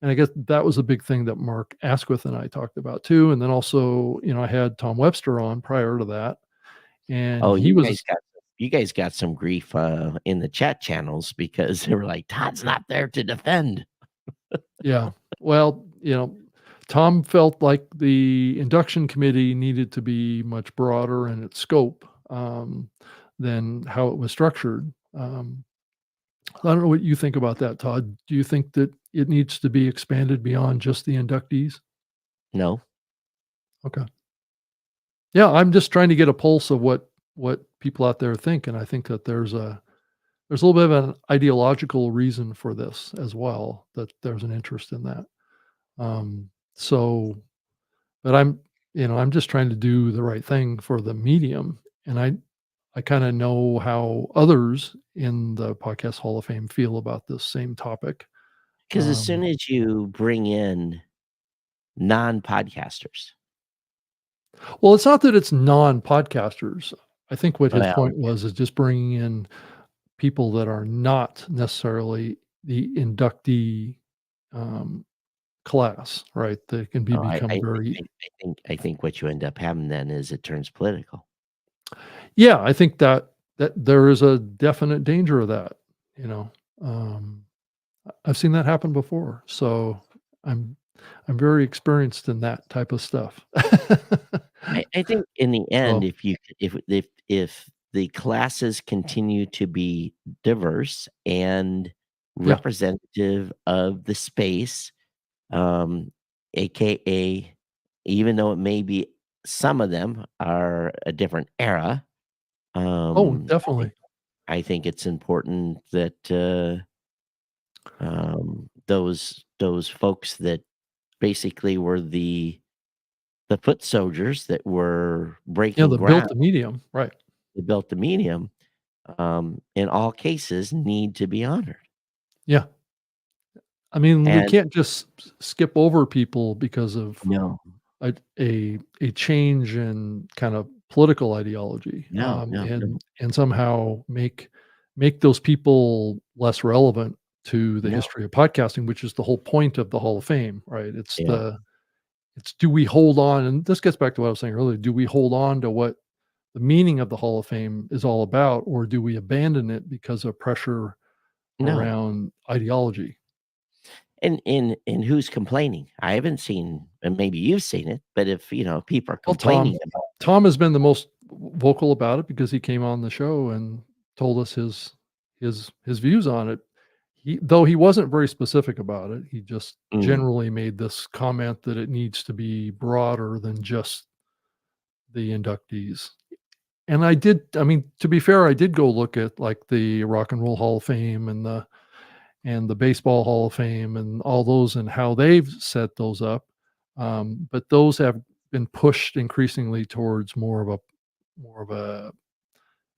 And I guess that was a big thing that Mark Asquith and I talked about too. And then also, I had Tom Webster on prior to that, and oh, he was, you guys got some grief, in the chat channels because they were like, "Todd's not there to defend." yeah. Well, Tom felt like the induction committee needed to be much broader in its scope, than how it was structured. I don't know what you think about that, Todd. Do you think that it needs to be expanded beyond just the inductees? No. Okay. Yeah, I'm just trying to get a pulse of what people out there think, and I think that there's a little bit of an ideological reason for this as well, that there's an interest in that. So, but I'm just trying to do the right thing for the medium, and I kind of know how others in the Podcast Hall of Fame feel about this same topic. Because as soon as you bring in non-podcasters, Well, it's not that it's non-podcasters. I think what his well, point was is just bringing in people that are not necessarily the inductee, um, class, right? They can no, become very. I think what you end up having then is it turns political. Yeah, I think that there is a definite danger of that, you know? Um, I've seen that happen before, so I'm I'm very experienced in that type of stuff. I think in the end, So, if you if the classes continue to be diverse and yeah, representative of the space, um, AKA, even though it may be some of them are a different era, oh, um, I think definitely. I think it's important that those folks that basically were the foot soldiers that were Yeah, breaking the ground built the medium, right. that built the medium, in all cases need to be honored. Yeah. I mean, we And can't just skip over people because of no, a change in kind of political ideology, no, no, no, and somehow make those people less relevant to the no, history of podcasting, which is the whole point of the Hall of Fame, right? yeah, It's do we hold on, and this gets back to what I was saying earlier, do we hold on to what the meaning of the Hall of Fame is all about, or do we abandon it because of pressure no. around ideology? And who's complaining? I haven't seen, and maybe you've seen it, but if people are Well, Tom. complaining about Tom has been the most vocal about it because he came on the show and told us his views on it. Though he wasn't very specific about it, he just Mm, generally made this comment that it needs to be broader than just the inductees. And I mean, to be fair, I did go look at like the Rock and Roll Hall of Fame and the Baseball Hall of Fame and all those and how they've set those up. But those have been pushed increasingly towards more of a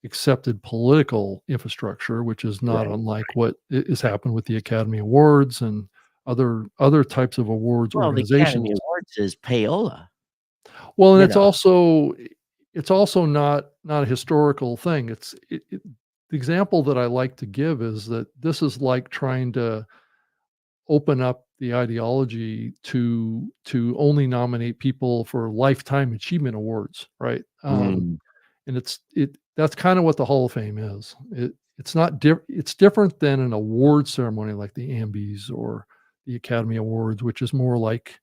accepted political infrastructure, which is not right. unlike what has happened with the Academy Awards and other types of awards Well, the organizations. Academy Awards is payola, Well, and you it's know? also not a historical thing. The example that I like to give is that this is like trying to open up the ideology to only nominate people for lifetime achievement awards, right? Mm, And that's kind of what the Hall of Fame is. It's different than an award ceremony like the Ambies or the Academy Awards, which is more like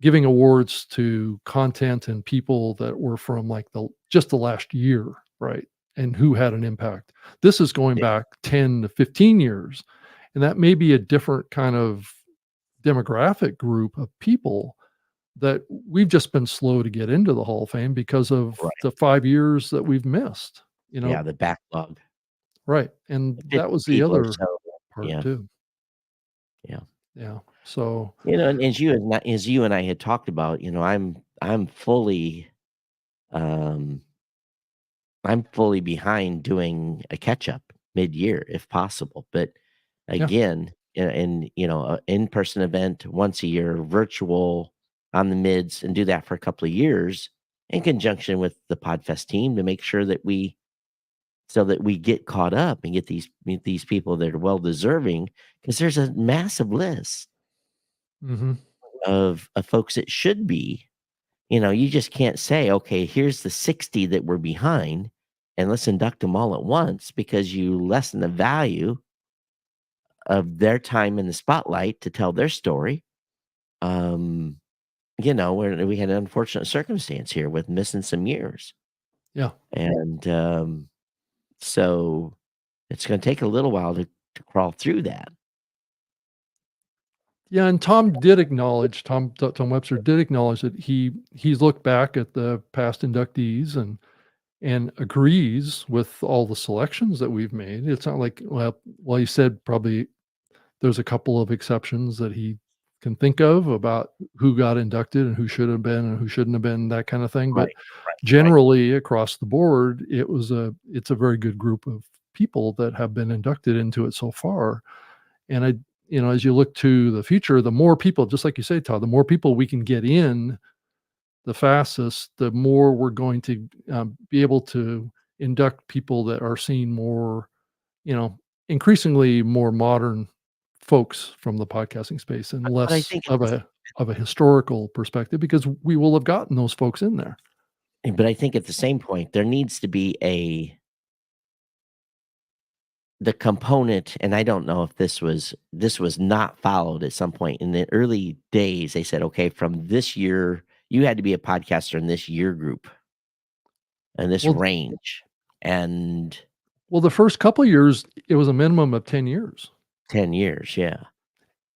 giving awards to content and people that were from like just the last year, right? And who had an impact. This is going yeah, back 10 to 15 years. And that may be a different kind of demographic group of people that we've just been slow to get into the Hall of Fame because of right. the 5 years that we've missed, Yeah, the backlog, right, and that 50 was the people or other so. part Yeah, too. yeah. Yeah, so And as you and I had talked about, um I'm fully behind doing a catch up mid-year if possible. But yeah, again, a in-person event once a year, virtual on the mids, and do that for a couple of years in conjunction with the Podfest team to make sure that we get caught up and meet these people that are well deserving, because there's a massive list mhm, of folks that should be. You just can't say, okay, here's the 60 that we're behind and let's induct them all at once, because you lessen the value of their time in the spotlight to tell their story. Um, we had an unfortunate circumstance here with missing some years. yeah. And so it's going to take a little while to crawl through that. Yeah, and Tom Webster did acknowledge that he's looked back at the past inductees and agrees with all the selections that we've made. It's not like, well, he said probably there's a couple of exceptions that he can think of about who got inducted and who should have been and who shouldn't have been, that kind of thing. But Right, right. generally across the board, it's a very good group of people that have been inducted into it so far. And as you look to the future, the more people, just like you say, Todd, the more people we can get in, the fastest, the more we're going to be able to induct people that are seen more, you know, increasingly more modern folks from the podcasting space and But I less think of a historical perspective because we will have gotten those folks in there. at the same point, there needs to be the component. And I don't know if this was not followed at some point in the early days. They said, okay, from this year, you had to be a podcaster in this year group and this Well, range, and the first couple of years, it was a minimum of 10 years. 10 years, yeah.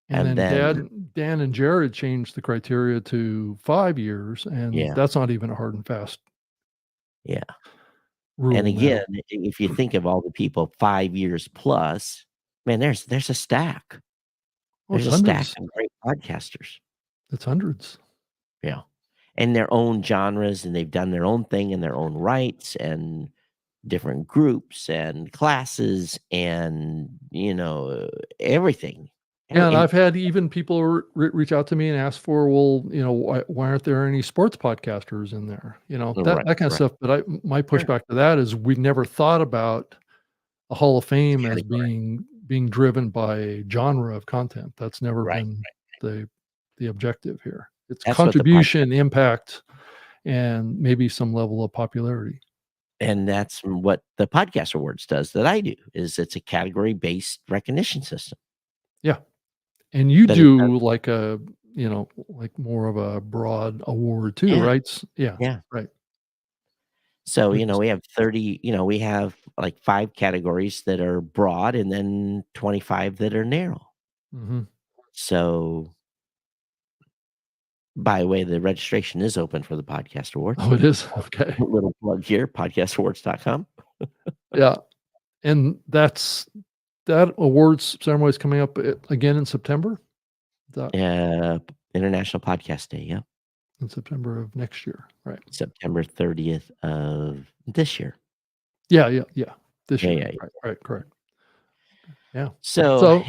And And then then Dan and Jared changed the criteria to 5 years, and yeah, that's not even a hard and fast yeah. And rule again, now. if you think of all the people 5 years plus, man, there's a stack. Oh, There's it's a stack hundreds. of great podcasters. It's hundreds. Yeah. And their own genres, and they've done their own thing in their own rights, and different groups and classes, and, everything. Yeah, and And I've had even people reach out to me and ask for, well, why aren't there any sports podcasters in there? That right, that kind of right. stuff. But my Sure. pushback to that is we never thought about a Hall of Fame as Category. being driven by a genre of content. That's never Right. been the objective here. It's That's what the podcast contribution, impact, and maybe some level of popularity. and that's what the podcast awards does that I do, is it's a category-based recognition system. Yeah. And you But it does. do like like more of a broad award too, Yeah, right? Yeah, yeah. right. So, we Interesting. have 30, we have like 5 categories that are broad and then 25 that are narrow. Mhm. So, by the way, the registration is open for the Podcast Awards. Oh, it is? Okay. Little plug here, podcastawards.com. Yeah. And that awards ceremony is coming up again in September? Is that International Podcast Day, yep. in September of next year, right? September 30th of this year. Yeah. This Yeah, year. yeah. Right, correct. Yeah. So,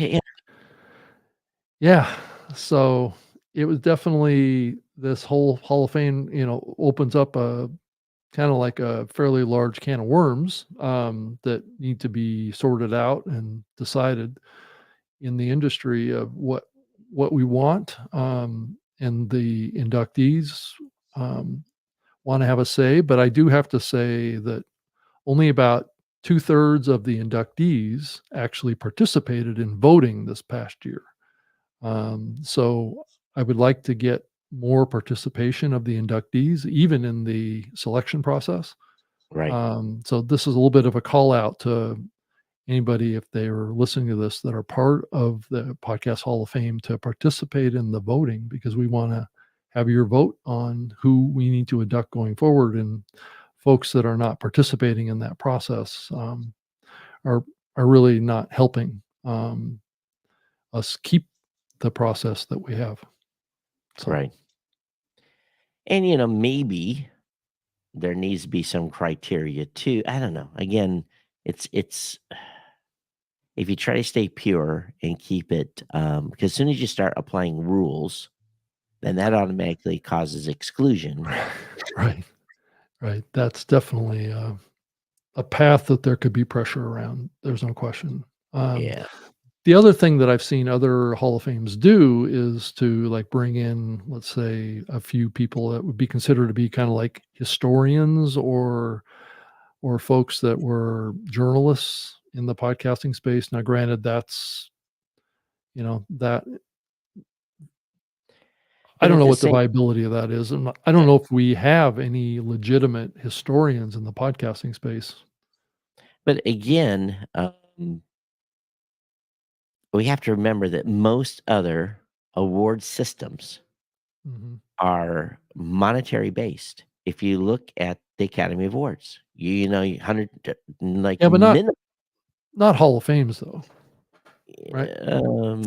Yeah. So it was definitely this whole Hall of Fame, opens up a kind of like a fairly large can of worms that need to be sorted out and decided in the industry of what we want. And the inductees want to have a say, but I do have to say that only about 2/3 of the inductees actually participated in voting this past year. So I would like to get more participation of the inductees, even in the selection process. right. So this is a little bit of a call out to anybody, if they are listening to this, that are part of the Podcast Hall of Fame, to participate in the voting, because we want to have your vote on who we need to induct going forward. And folks that are not participating in that process are really not helping us keep the process that we have. So, Right. And, maybe there needs to be some criteria too. I don't know. Again, it's if you try to stay pure and keep it, because as soon as you start applying rules, then that automatically causes exclusion. right. That's definitely a path that there could be pressure around. There's no question. Yeah. The other thing that I've seen other Hall of Fames do is to like bring in, let's say, a few people that would be considered to be kind of like historians or folks that were journalists in the podcasting space. Now, granted, that's that I But don't at know the what the same, viability of that is. I don't yeah. know if we have any legitimate historians in the podcasting space. But again, we have to remember that most other award systems Mhm. are monetary based. If you look at the Academy Awards, 100 like Yeah, but minimum. not Hall of Fames though, right? Do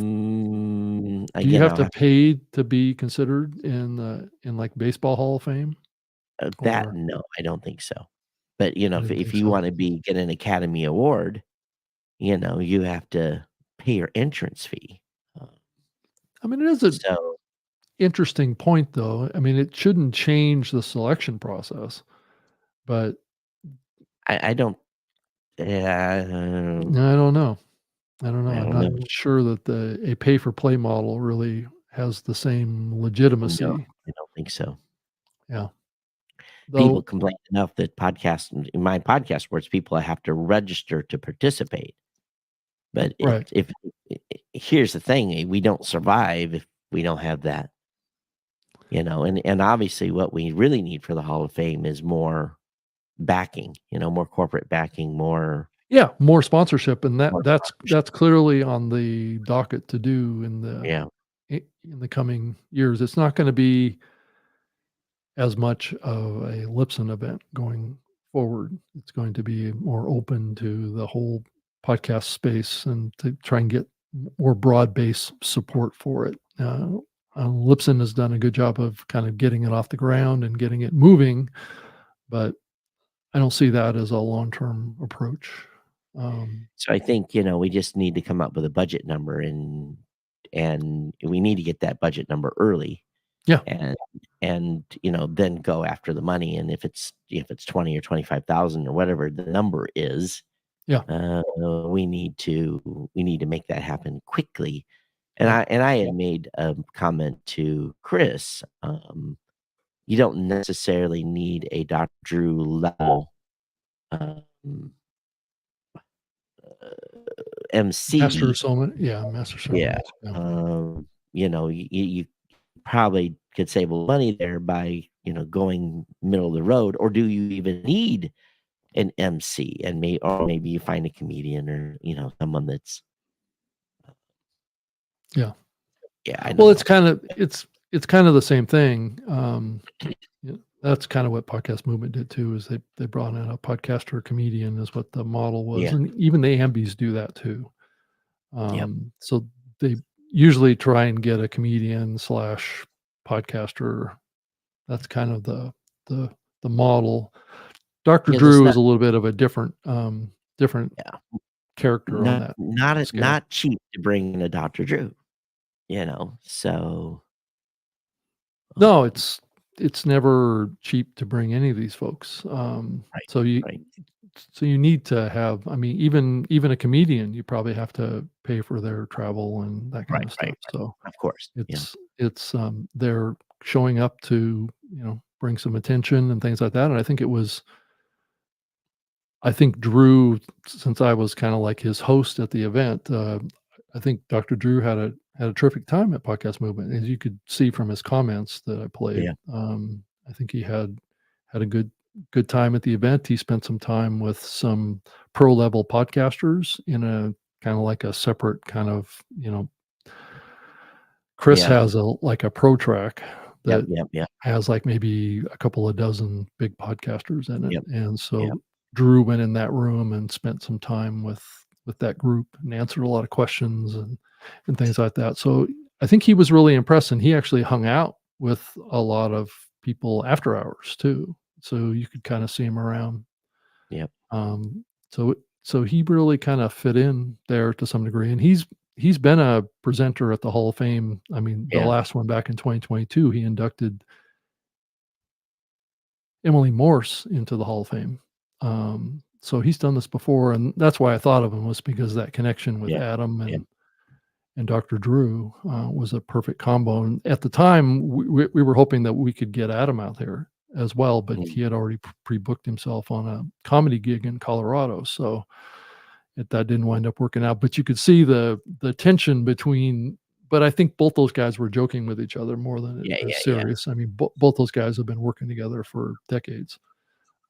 you Again, have I'll to have pay to be considered in like baseball Hall of Fame? that. Or No, I don't think so. But I if didn't think you so. want to get an Academy Award, you have to pay your entrance fee. Uh, I mean, it is an so interesting point though. I mean, it shouldn't change the selection process, but I don't. Yeah, I don't know. I I'm don't not know. sure that a pay for play model really has the same No, legitimacy. I don't think so. Yeah. People Though, complain enough that in my podcast sports, people have to register to participate. But right. here's the thing: we don't survive if we don't have that. And obviously, what we really need for the Hall of Fame is more backing. More corporate backing, more. Yeah, more sponsorship, and More that's sponsorship. clearly on the docket to do Yeah, in the coming years. It's not going to be as much of a Lipson event going forward. It's going to be more open to the whole podcast space and to try and get more broad-based support for it. Lipson has done a good job of kind of getting it off the ground and getting it moving, but I don't see that as a long-term approach. so I think we just need to come up with a budget number, and we need to get that budget number early. Yeah. And then go after the money. And if it's 20 or 25,000 or whatever the number is, Yeah. we need to make that happen quickly. And Yeah. I had made a comment to Chris. You don't necessarily need a Dr. Drew level MC. Master Soman, yeah, Master Yeah. Soman. Yeah. You probably could save a little money there by going middle of the road, or do you even need an MC? And maybe you find a comedian or someone that's Yeah. I don't Well, know. it's kind of the same thing. That's kind of what Podcast Movement did too. Is they brought in a podcaster comedian is what the model was, Yeah. and even the Ambies do that too. Yep. So they usually try and get a comedian / podcaster. That's kind of the model. Dr. Yeah, Drew that's is a little bit of a different Yeah. character on that scale. not cheap to bring in a Dr. Drew, so No, it's never cheap to bring any of these folks. right, So right, you need to have. I mean, even a comedian, you probably have to pay for their travel and that kind right, of stuff. right. So Of course. Yeah. it's they're showing up to bring some attention and things like that. And I think Drew, since I was kind of like his host at the event, I think Dr. Drew had a terrific time at Podcast Movement, as you could see from his comments that I played. Yeah. I think he had a good time at the event. He spent some time with some pro level podcasters in a kind of like a separate kind of Chris Yeah. has a pro track that Yep. has like maybe a couple of dozen big podcasters in it. Yep. And so Yep. Drew went in that room and spent some time with that group and answered a lot of questions and things like that. So I think he was really impressed, and he actually hung out with a lot of people after hours too. So you could kind of see him around. Yep. So he really kind of fit in there to some degree, and he's been a presenter at the Hall of Fame. I mean, the Yeah. last one back in 2022, he inducted Emily Morse into the Hall of Fame. So he's done this before, and that's why I thought of him, was because that connection with Yeah. Adam Yeah. and Dr. Drew was a perfect combo. And at the time, we were hoping that we could get Adam out there as well, but he had already pre-booked himself on a comedy gig in Colorado, so that didn't wind up working out. But you could see the tension between. But I think both those guys were joking with each other more than it was serious. I mean, both those guys have been working together for decades.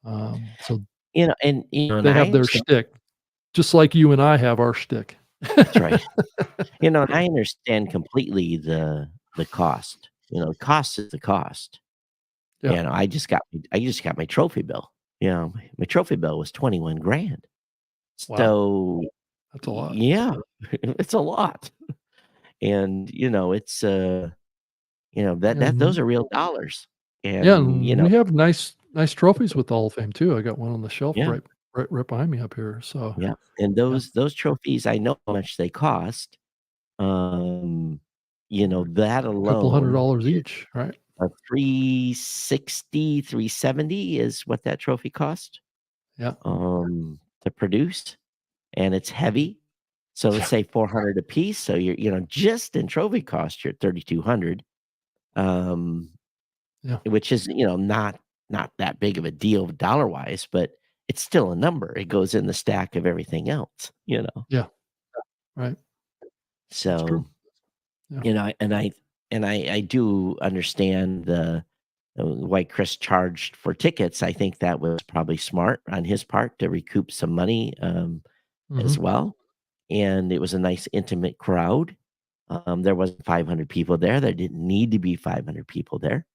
So and they have their shtick, just like you and I have our shtick. That's right. And I understand completely the cost. Cost is the cost. Yeah. I just got my trophy bill. My trophy bill was 21 grand. Wow. So That's a lot. yeah, it's a lot. And it's that those are real dollars. And Yeah, and we have nice trophies with the Hall of Fame too. I got one on the shelf Yeah. right behind me up here. So yeah. And those trophies, I know how much they cost. That a alone, couple $100 each, right? a 360, 370 is what that trophy cost. Yeah. To produce, and it's heavy. So let's say 400 a piece. So you're just in trophy cost, you're at 3,200. Yeah. Which is not that big of a deal dollar wise, but it's still a number. It goes in the stack of everything else. Yeah. Right. So true. Yeah. and I do understand the why Chris charged for tickets. I think that was probably smart on his part to recoup some money as well. And it was a nice intimate crowd. There wasn't 500 people there. There didn't need to be 500 people there,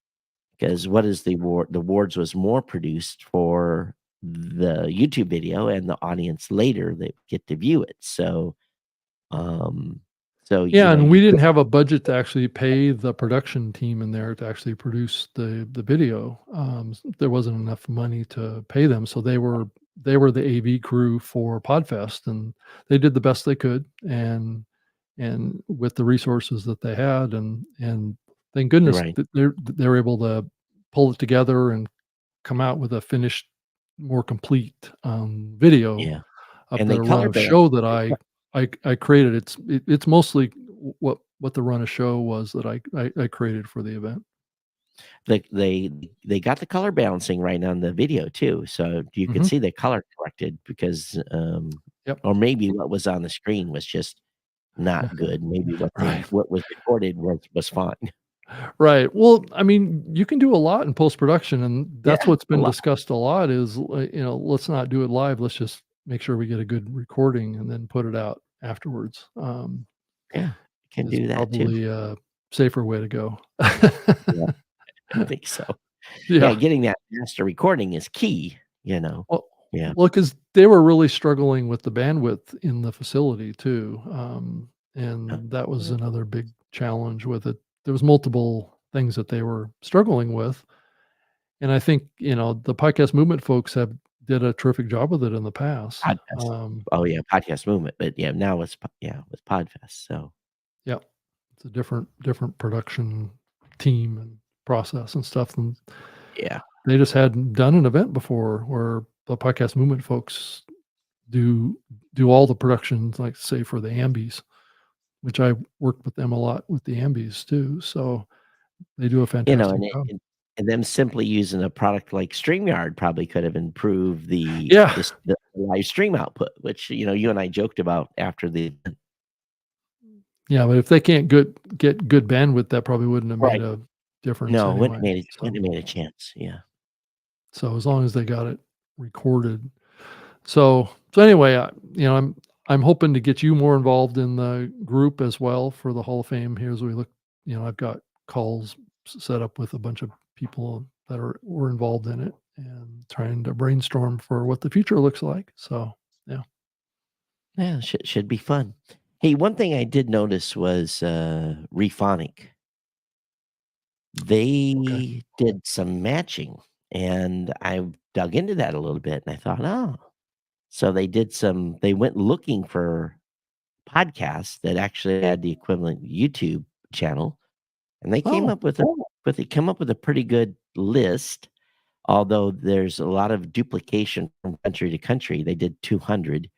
because what is the award? The awards was more produced for the YouTube video and the audience later that get to view it. So Yeah, and we didn't have a budget to actually pay the production team in there to actually produce the video. There wasn't enough money to pay them, so they were the AV crew for Podfest, and they did the best they could, and with the resources that they had, and thank goodness Right. that they're able to pull it together and come out with a finished, more complete video Yeah. of And they the run color of band. show that I created. It's mostly what the run of show was that I created for the event. They got the color balancing right on the video too, so you could see the color corrected, because Yep. or maybe what was on the screen was just not good. Maybe Right. what was recorded was fine. Right. Well, I mean, you can do a lot in post-production, and that's Yeah, what's a been lot. discussed a lot is, let's not do it live. Let's just make sure we get a good recording and then put it out afterwards. Yeah, can Is do that too. probably a safer way to go. Yeah, I think so. Yeah, Yeah. getting that master recording is key, you know? Well, Yeah. because they were really struggling with the bandwidth in the facility too, Uh, and that was another big challenge with it. There was multiple things that they were struggling with, and I think, the podcast movement folks have did a terrific job with it in the past. Podcast. Oh, yeah, podcast movement, but yeah, now it's with Podfest, so Yeah, it's a different production team and process and stuff, and yeah. they just hadn't done an event before where the podcast movement folks do all the productions, like, say, for the Ambies, which I worked with them a lot with the Ambies too, so they do a You know, fantastic job. and them simply using a product like StreamYard probably could have improved Yeah. the live stream output, which, you and I joked about after the event. Yeah, but if they can't get good bandwidth, that probably wouldn't have made Right. a difference No, anyway, wouldn't have made a chance, yeah. so as long as they got it recorded. So anyway, I'm hoping to get you more involved in the group as well for the Hall of Fame here as we look. I've got calls set up with a bunch of people that were involved in it and trying to brainstorm for what the future looks like. So yeah. Yeah, should be fun. Hey, one thing I did notice was, Rephonic. Okay. They did some matching, and I dug into that a little bit, and I thought, "Oh." So they went looking for podcasts that actually had the equivalent YouTube channel, and they came Oh, up with a pretty good list, although there's a lot of duplication from country to country. They did 200,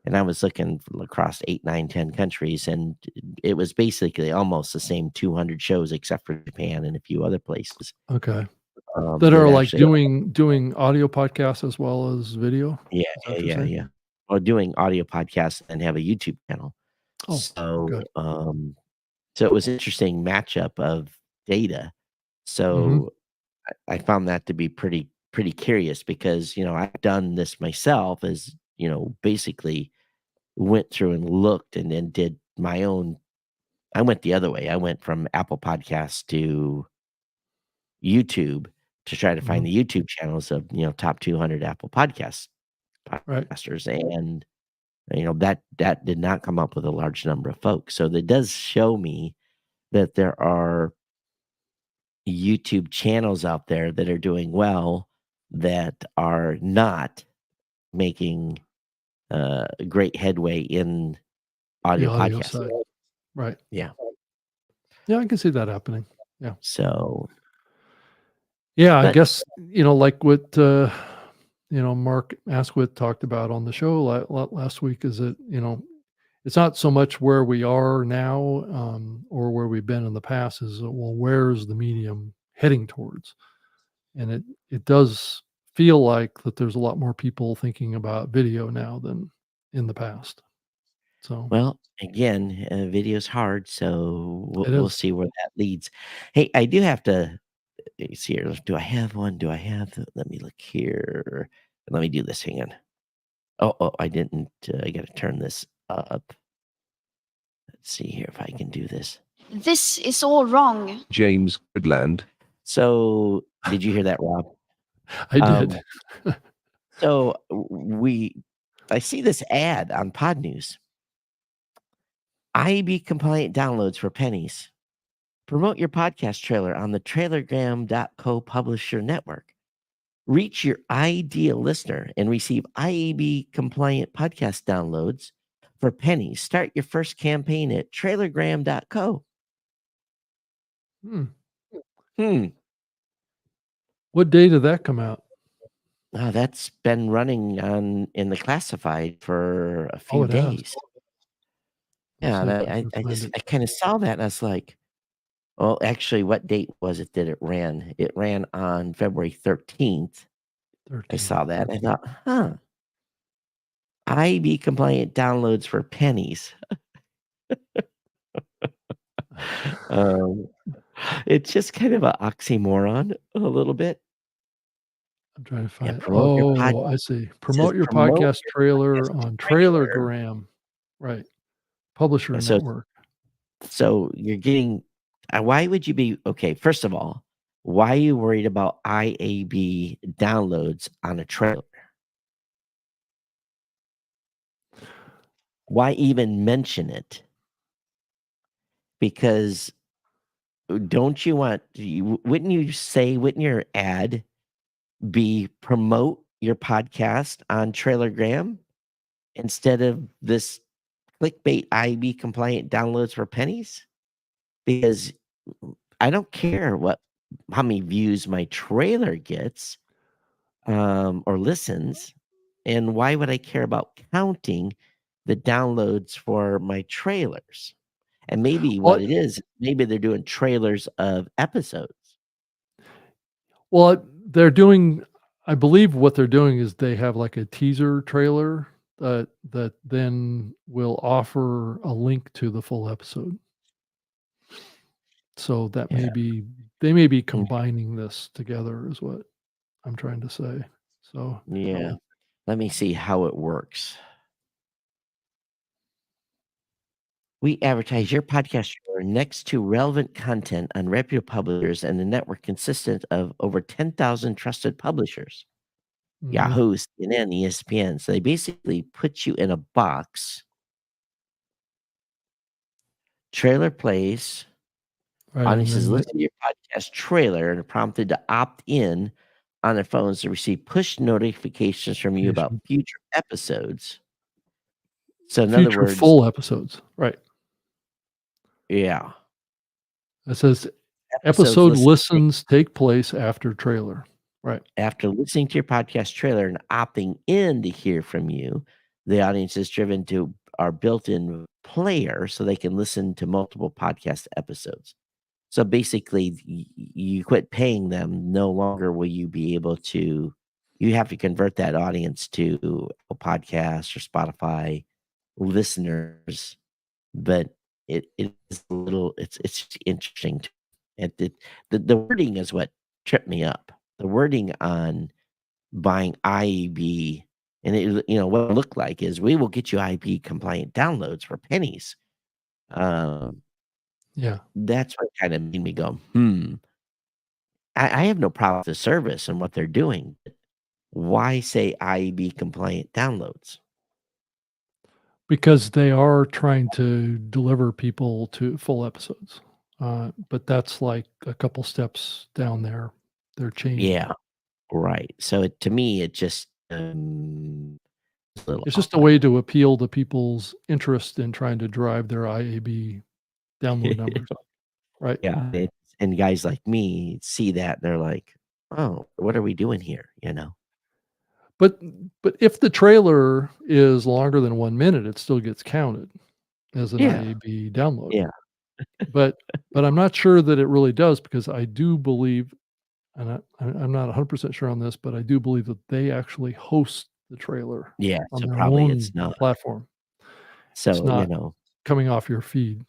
and I was looking across 8, 9, 10 countries, and it was basically almost the same 200 shows except for Japan and a few other places, okay. That that are like actually doing audio podcasts as well as video. Yeah, Is that yeah, what you're yeah, saying? yeah. Or doing audio podcasts and have a YouTube channel. Oh, So, good. so it was interesting matchup of data. Hmm. So I found that to be pretty curious because, I've done this myself as, basically went through and looked and then did my own. I went the other way. I went from Apple Podcasts to YouTube to try to Hmm. find the YouTube channels of, top 200 Apple Right. podcasters, and that did not come up with a large number of folks. So that does show me that there are YouTube channels out there that are doing well that are not making great headway in The audio audio podcasts. side. Right. Yeah. Yeah, I can see that happening. Yeah. So, Yeah, I but guess, like what, Mark Asquith talked about on the show last week is that, it's not so much where we are now, or where we've been in the past is, well, where's the medium heading towards? And it does feel like that there's a lot more people thinking about video now than in the past. So well, again, video's hard, so it we'll is. see where that leads. Hey, I do have to see here. Do I have one? Do I have? Let me look here. Let me do this. Hang on. Oh, I didn't. I got to turn this up. Let's see here if I can do this. This is all wrong. James Goodland. So, did you hear that, Rob? I Um, did. so I see this ad on Pod News. IAB compliant downloads for pennies. Promote your podcast trailer on the trailergram.co publisher network. Reach your ideal listener and receive IAB compliant podcast downloads for pennies. Start your first campaign at trailergram.co. Hmm. What day did that come out? That's been running in the classified for a Oh, few it has. days. Yeah, Let's and see if I can find it. I kind of saw that and I was like, well, actually, what date was it that it ran? It ran on February 13th. I 13. saw that and I thought, huh, IB compliant downloads for pennies. Um, It's just kind of an oxymoron a little bit. I'm trying to Yeah, find. promote your podcast. Oh, I see. It says Promote your promote podcast your trailer podcast on trailer. Trailergram. Right. Publisher And so network. so you're getting why would you be okay, first of all, why are you worried about IAB downloads on a trailer? Why even mention it? Because don't you want wouldn't you say, wouldn't your ad be promote your podcast on Trailergram instead of this clickbait IAB compliant downloads for pennies? Because I don't care how many views my trailer gets or listens, and why would I care about counting the downloads for my trailers? And maybe what Well, it is, maybe they're doing trailers of episodes. well, they're doing. I believe what they're doing is they have like a teaser trailer that then will offer a link to the full episode. So that may Yeah. be they may be Mm, combining this together is what I'm trying to say. So yeah. Let me see how it works. We advertise your podcast trailer next to relevant content on reputable publishers and a network consistent of over 10,000 trusted publishers. mhm, Yahoo, CNN, ESPN. So they basically put you in a box. Trailer plays. right, and Audiences then listen to your podcast trailer and are prompted to opt in on their phones to receive push notifications from you about the future episodes. So in other future words, full episodes, right. yeah, It says episodes episode listened to listens take place after trailer. Right. after listening to your podcast trailer and opting in to hear from you, the audience is driven to our built-in player so they can listen to multiple podcast episodes. So basically, you quit paying them. No longer will you be able to. You have to convert that audience to a podcast or Spotify listeners. But it is a little. It's interesting. The wording is what tripped me up. The wording on buying IEB and what it looked like is we will get you IEB compliant downloads for pennies. Um, Yeah. that's what kind of made me go, I have no problem with the service and what they're doing. But why say IEB compliant downloads? Because they are trying to deliver people to full episodes. But that's like a couple steps down there. They're changing Yeah, it. right. So to me, it just is a little It's just a odd. way to appeal to people's interest in trying to drive their IAB download numbers. Right. Yeah, and guys like me see that they're like, "Oh, what are we doing here?" You know? But but if the trailer is longer than 1 minute, it still gets counted as an Yeah, IAB download. yeah, But I'm not sure that it really does because I do believe, and I'm not 100% sure on this, but I do believe that they actually host the trailer yeah. on So their probably it's own not. platform. It's So not coming off your feed.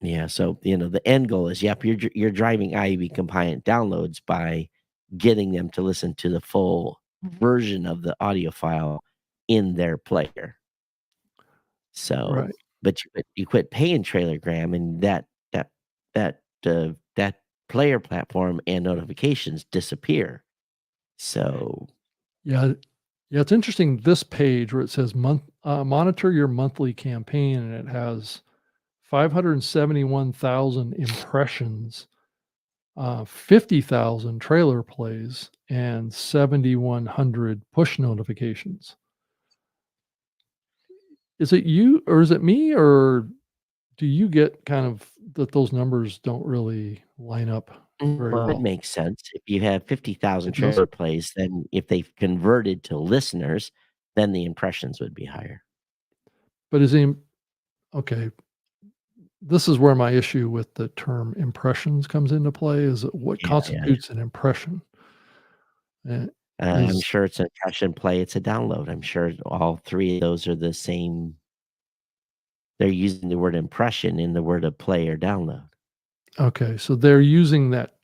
yeah. So the end goal is, yep, you're driving IEB compliant downloads by getting them to listen to the full version of the audio file in their player. So, Right. but you quit paying Trailergram, and that player platform and notifications disappear. So Yeah. Yeah, it's interesting this page where it says monitor your monthly campaign, and it has 571,000 impressions, 50,000 trailer plays, and 7,100 push notifications. Is it you or is it me, or do you get kind of that those numbers don't really line up very well, it well? makes sense. If you have 50,000 It does? trailer plays, then if they've converted to listeners, then the impressions would be higher. But is he okay? This is where my issue with the term impressions comes into play. Is what Yeah, yeah, yeah. constitutes an impression? Uh, I'm is sure it's a impression play, it's a download. I'm sure all 3 of those are the same. They're using the word impression in the word of play or download. Okay, so they're using that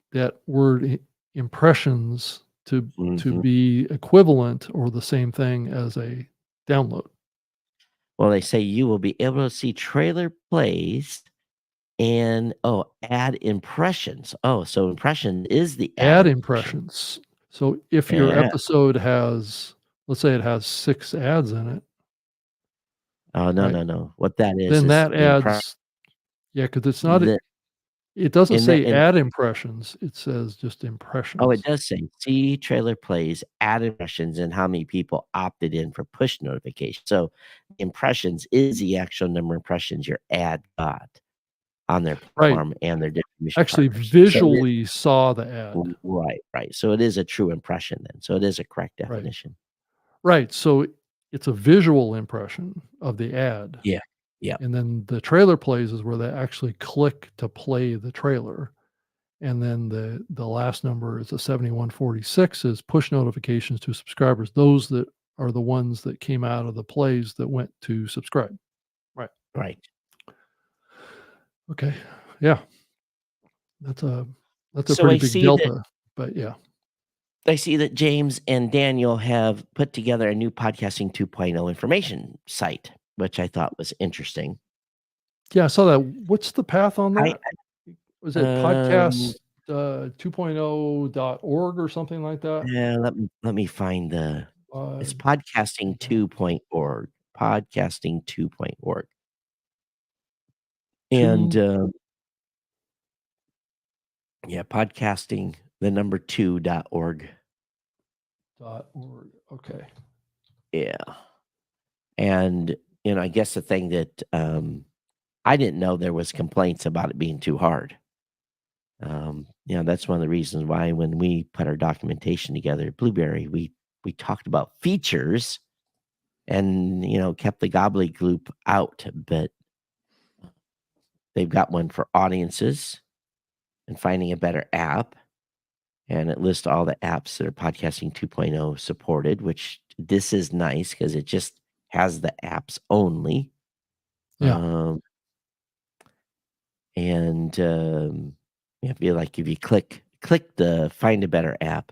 word impressions to Mhm. be equivalent or the same thing as a download. Well, they say you will be able to see trailer plays and add impressions. Oh, so impression is the Add adaptation. impressions. So if your Yeah. episode has, let's say it has 6 ads in it, Oh, no, right? no, no. What that Then is that the impression. adds, yeah, because it's not, The it doesn't in that say in add impressions, it says just Oh, it impressions. does say, "See trailer plays, add impressions, and how many people opted in for push notifications." So, impressions is the actual number of impressions your ad got on their Right. platform and their distribution Actually partners. So it visually saw the ad. right, right. So it is a true impression then. So it is a correct Right. definition. Right, so it's a visual impression of the ad, Yeah. Yeah. and then the trailer plays is where they actually click to play the trailer, and then the last number is a 7146 is push notifications to subscribers. Those that are the ones that came out of the plays that went to subscribe. Right. Right. Okay. Yeah. That's a So pretty I big see that delta, but yeah. James and Daniel have put together a new podcasting 2.0 information site, which I thought was interesting. Yeah, I saw that. What's the path on I that? Was it um podcast, 2.0.org or something like that? Yeah, let me find it's Uh, podcasting2.org, podcasting2.org. And, 2 yeah, podcasting, the number 2.org. .org. Okay. Yeah. And, I guess the thing that, I didn't know there was complaints about it being too hard. That's one of the reasons why when we put our documentation together at Blueberry, we talked about features and, kept the gobbledygook out, but they've got one for audiences and finding a better app, and it lists all the apps that are Podcasting 2.0 supported, which this is nice because it just has the apps only. Yeah. Um, and, if you click the find a better app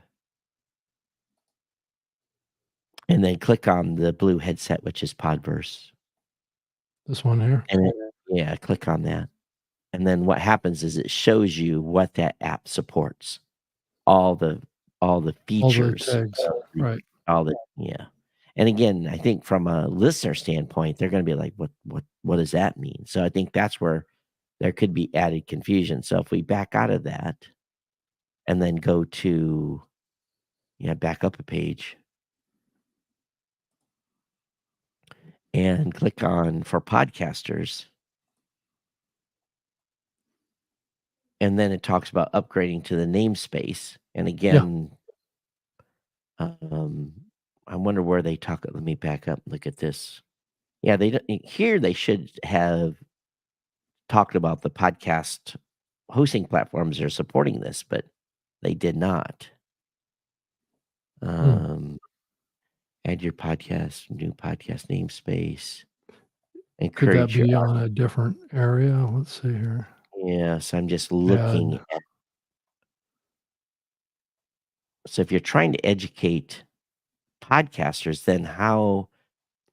and then click on the blue headset, which is Podverse, This one here. and yeah, click on that. And then what happens is it shows you what that app supports, all the all the All the features, tags. Right. all the yeah. And again, I think from a listener standpoint, they're gonna be like, "What does that mean?" So I think that's where there could be added confusion. So if we back out of that and then go to back up a page and click on for podcasters, and then it talks about upgrading to the namespace. And Yeah. again, Um, I wonder where they talk let me back up and look at this. Yeah, they don't here they should have talked about the podcast hosting platforms that are supporting this, but they did not. Hmm. Um, add your podcast, new podcast namespace, Could that encourage your be on a different area? Let's see here. yes, I'm just Add. looking at so if you're trying to educate podcasters, then how,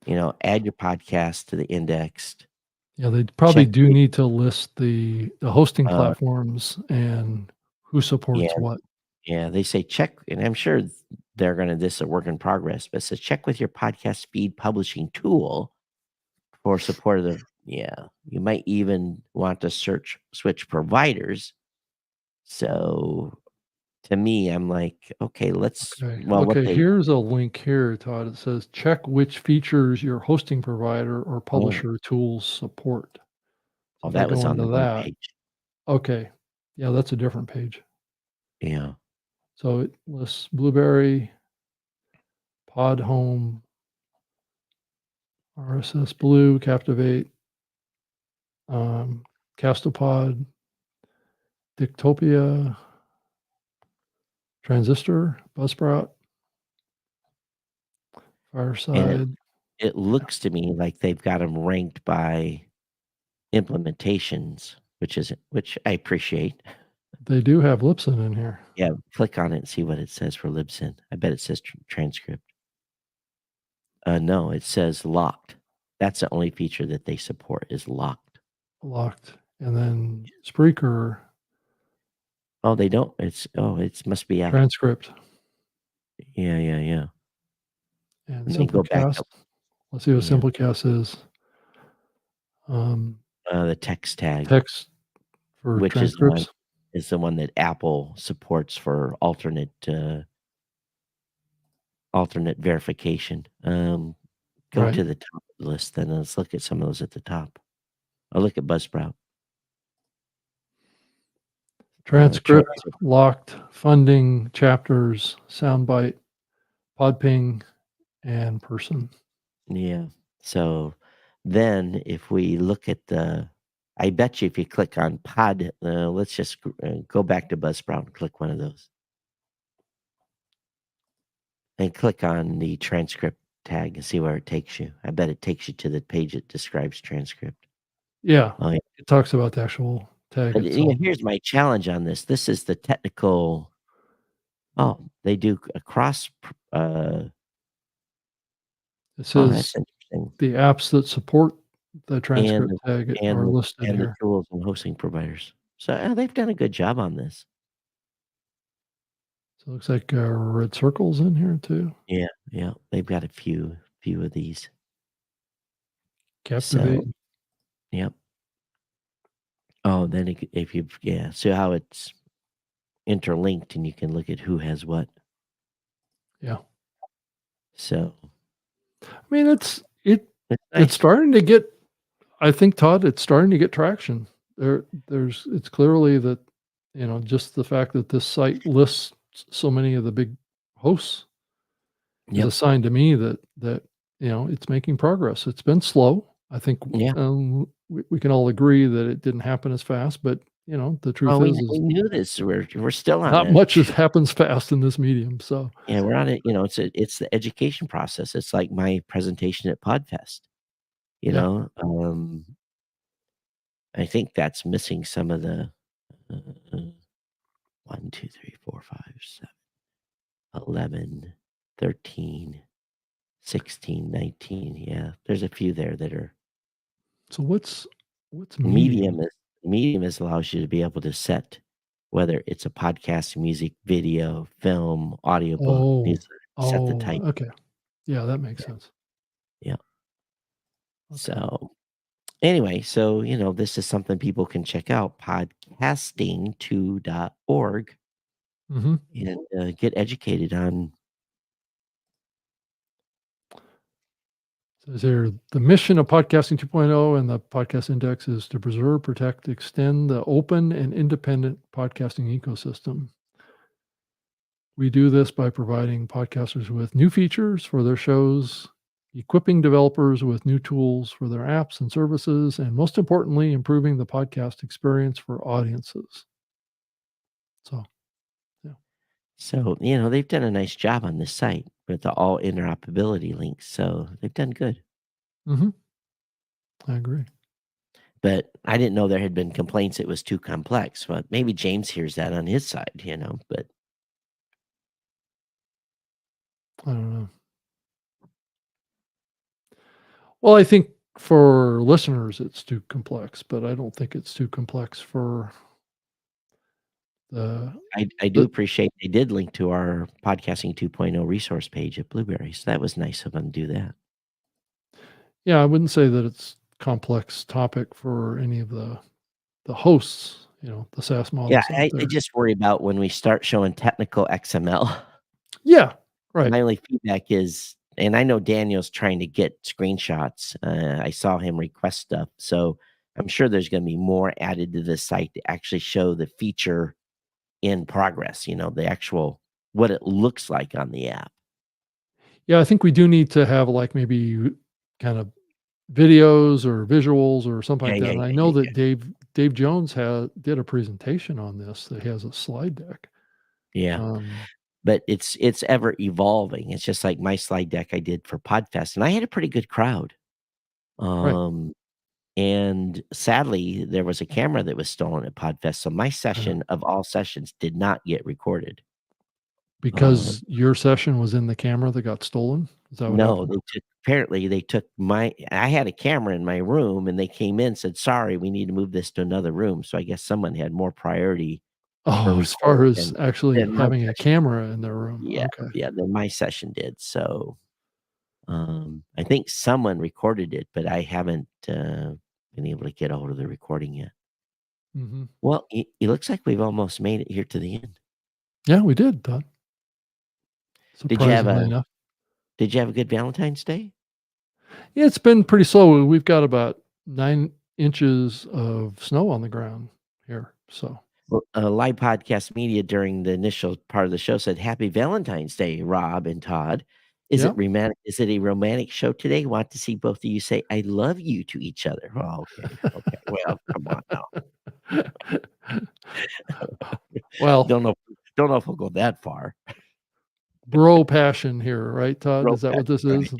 add your podcast to the indexed, Yeah, they probably check do need to list the hosting uh platforms and who yeah. supports what. Yeah, they say check, and I'm sure they're gonna this is a work in progress, but it says check with your podcast feed publishing tool for support of the yeah. You might even want to switch providers. So to me, I'm like, okay, let's Okay. well what Okay, they here's a link here, Todd. It says check which features your hosting provider or oh, publisher tools support. So oh if I that was go on the into wrong that, page. okay. Yeah, that's a different page. Yeah. So it lists Blueberry, Pod Home, RSS Blue, Captivate, Castopod, Dictopia, Transistor, Buzzsprout, And it Fireside. it looks to me like they've got them ranked by implementations, which I appreciate. They do have Libsyn in here. Yeah, click on it and see what it says for Libsyn. I bet it says transcript. No, it says locked. That's the only feature that they support is locked. Locked. And then Spreaker Oh, they don't. It must be out. transcript Yeah. and Let me go back Simplecast. up. Let's see what Yeah. Simplecast is. The text tag, Text for which transcripts. is the one that Apple supports for alternate verification. Go Right. to the top of the list, then let's look at some of those at the top. I'll look at Buzzsprout. Transcript, locked, funding, chapters, soundbite, podping, and person. Yeah. So then if we look at I bet you if you click on pod, let's just go back to Buzzsprout and click one of those. And click on the transcript tag and see where it takes you. I bet it takes you to the page that describes transcript. Yeah. Oh, yeah. It talks about the actual tag But itself. here's my challenge on this. This is the technical. Oh, they do a cross. It That's says interesting. the apps that support the transcript tag are listed and here. the tools and hosting providers. So they've done a good job on this. So it looks like red circles in here too. Yeah. They've got a few of these. Captivate. So, yep. Oh, then if you see how it's interlinked and you can look at who has what. Yeah. So I mean, it's nice. starting to get. I think, Todd, it's starting to get traction. It's clearly that just the fact that this site lists so many of the big hosts is Yep. a sign to me that it's making progress. It's been slow. I think Yeah. we can all agree that it didn't happen as fast, but the truth we is knew this. We're still on not it. much happens fast in this medium. So Yeah, we're on it. It's the education process. It's like my presentation at Podfest. Yeah. I think that's missing some of the 1, 2, 3, 4, 5, 7, 11, 13, 16, 19. Yeah, there's a few there that are. So what's Medium allows you to be able to set whether it's a podcast, music, video, film, audiobook. Set the type. Okay. Yeah, that makes sense. Yeah. Okay. So anyway, this is something people can check out, podcasting2.org, Mm-hmm. and get educated on. Says here, the mission of Podcasting 2.0 and the Podcast Index is to preserve, protect, extend the open and independent podcasting ecosystem. We do this by providing podcasters with new features for their shows, equipping developers with new tools for their apps and services, and most importantly, improving the podcast experience for audiences. So, yeah. So, they've done a nice job on this site with the all interoperability links. So they've done good. Mm-hmm. I agree. But I didn't know there had been complaints it was too complex. But maybe James hears that on his side, but I don't know. Well, I think for listeners, it's too complex, but I don't think it's too complex for the. I do appreciate they did link to our Podcasting 2.0 resource page at Blueberry. So that was nice of them to do that. Yeah, I wouldn't say that it's complex topic for any of the hosts, the SaaS models. Yeah, I just worry about when we start showing technical XML. Yeah, right. My only feedback is, and I know Daniel's trying to get screenshots. I saw him request stuff. So I'm sure there's going to be more added to this site to actually show the feature in progress, the actual, what it looks like on the app. Yeah, I think we do need to have maybe kind of videos or visuals or something like that. And I know that Dave Jones did a presentation on this that has a slide deck. Yeah. But it's ever evolving. It's just like my slide deck I did for Podfest, and I had a pretty good crowd. Right. And sadly, there was a camera that was stolen at Podfest, so my session of all sessions did not get recorded. Because your session was in the camera that got stolen? Is that what No, happened? apparently they took I had a camera in my room, and they came in, said, "Sorry, we need to move this to another room." So I guess someone had more priority for Oh, as far recording as actually than my having a session. camera in their room. Yeah, Okay. yeah, than my session did. So, I think someone recorded it, but I haven't, been able to get a hold of the recording yet. Mhm. Well, it looks like we've almost made it here to the end. Yeah, we did, Todd. Did you have Surprisingly enough. a good Valentine's Day? Yeah, it's been pretty slow. We've got about 9 inches of snow on the ground here, so Well, Live Podcast Media during the initial part of the show said, "Happy Valentine's Day, Rob and Todd. Is yeah. it romantic? Is it a romantic show today? Want to see both of you say 'I love you' to each other." Oh, okay, okay. Well, come on now. Well, Don't know if we'll go that far. bro passion here, right, Todd? Bro Is that what passion, this right? is? Yeah.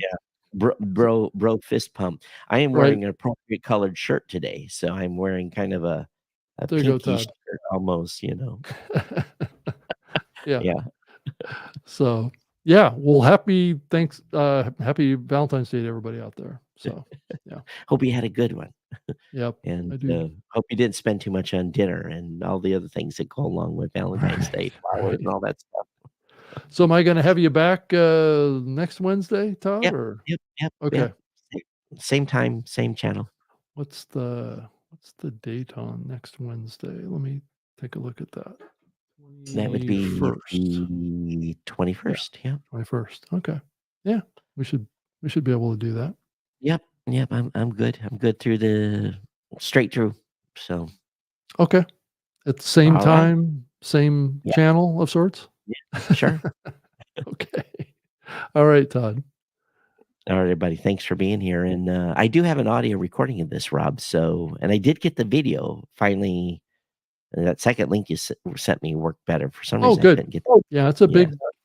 So Bro fist pump. I am right. wearing an appropriate colored shirt today, so I'm wearing kind of a There you go, pinkish Todd. shirt almost, Yeah. Yeah. So, yeah, well, happy Valentine's Day to everybody out there. So, yeah. Hope you had a good one. Yep, And, I do. hope you didn't spend too much on dinner and all the other things that go along with Valentine's Day, flowers and Right. all that stuff. So am I gonna have you back, next Wednesday, Todd, Yep, or yep. okay. Same time, same channel. What's the date on next Wednesday? Let me take a look at that. That would be 21st. the Yeah, 21st, yeah. 21st. Okay. Yeah, we should be able to do that. Yep, I'm good. I'm good through the straight through. So, Okay. At the same alright. time, same Yeah, channel of sorts? sure. Okay. All right, Todd. Alright, everybody, thanks for being here, and, I do have an audio recording of this, Rob, so and I did get the video finally. That second link you sent me worked better. For some Oh, reason, I good. couldn't get Yeah, yeah.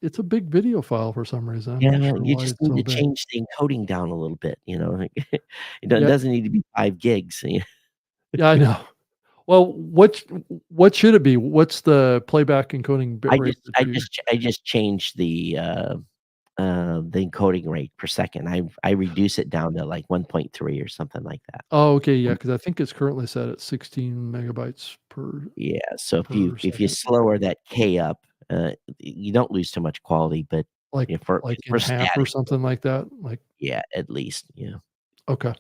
it's a big video file for some reason. I'm Yeah, not sure you why just it's need so to big. change the encoding down a little bit, like, it Yeah. doesn't need to be 5 gigs. Yeah, I know. Well, what should it be? What's the playback encoding bit rate that you I just changed the encoding rate per second. I reduce it down to, like, 1.3 or something like that. Oh, okay, yeah, Um, because I think it's currently set at 16 megabytes yeah, so per if you second. slower that K up, you don't lose too much quality, but, Like in for half or static, something like that? Like yeah, at least, yeah. okay.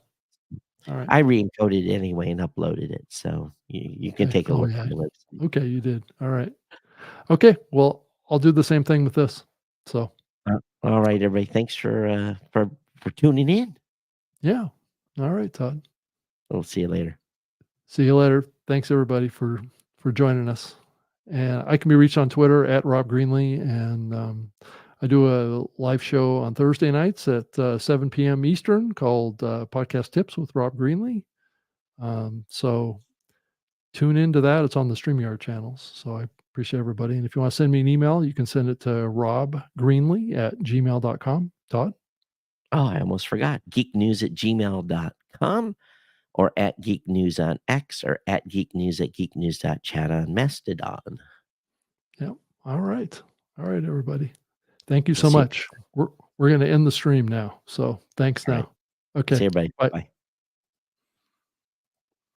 All right. I re-encoded it anyway and uploaded it, so you can Okay. take a Oh, look yeah. on the website. Okay, you did. All right. Okay, well, I'll do the same thing with this. So, All right, everybody, thanks for tuning in. yeah. All right, Todd. We'll see you later. See you later. Thanks everybody for joining us. And I can be reached on Twitter at Rob Greenlee, and I do a live show on Thursday nights at 7 p.m. Eastern called Podcast Tips with Rob Greenlee. So tune into that. It's on the StreamYard channels. So I appreciate everybody. And if you want to send me an email, you can send it to robgreenlee@gmail.com. Todd? Oh, I almost forgot. geeknews@gmail.com or at Geek News on X or at geeknews@geeknews.chat on Mastodon. Yep. All right. All right, everybody. Thank you We'll so see you. much. We're going to end the stream now. So thanks All right. now. Okay. See you, everybody. Bye. Bye.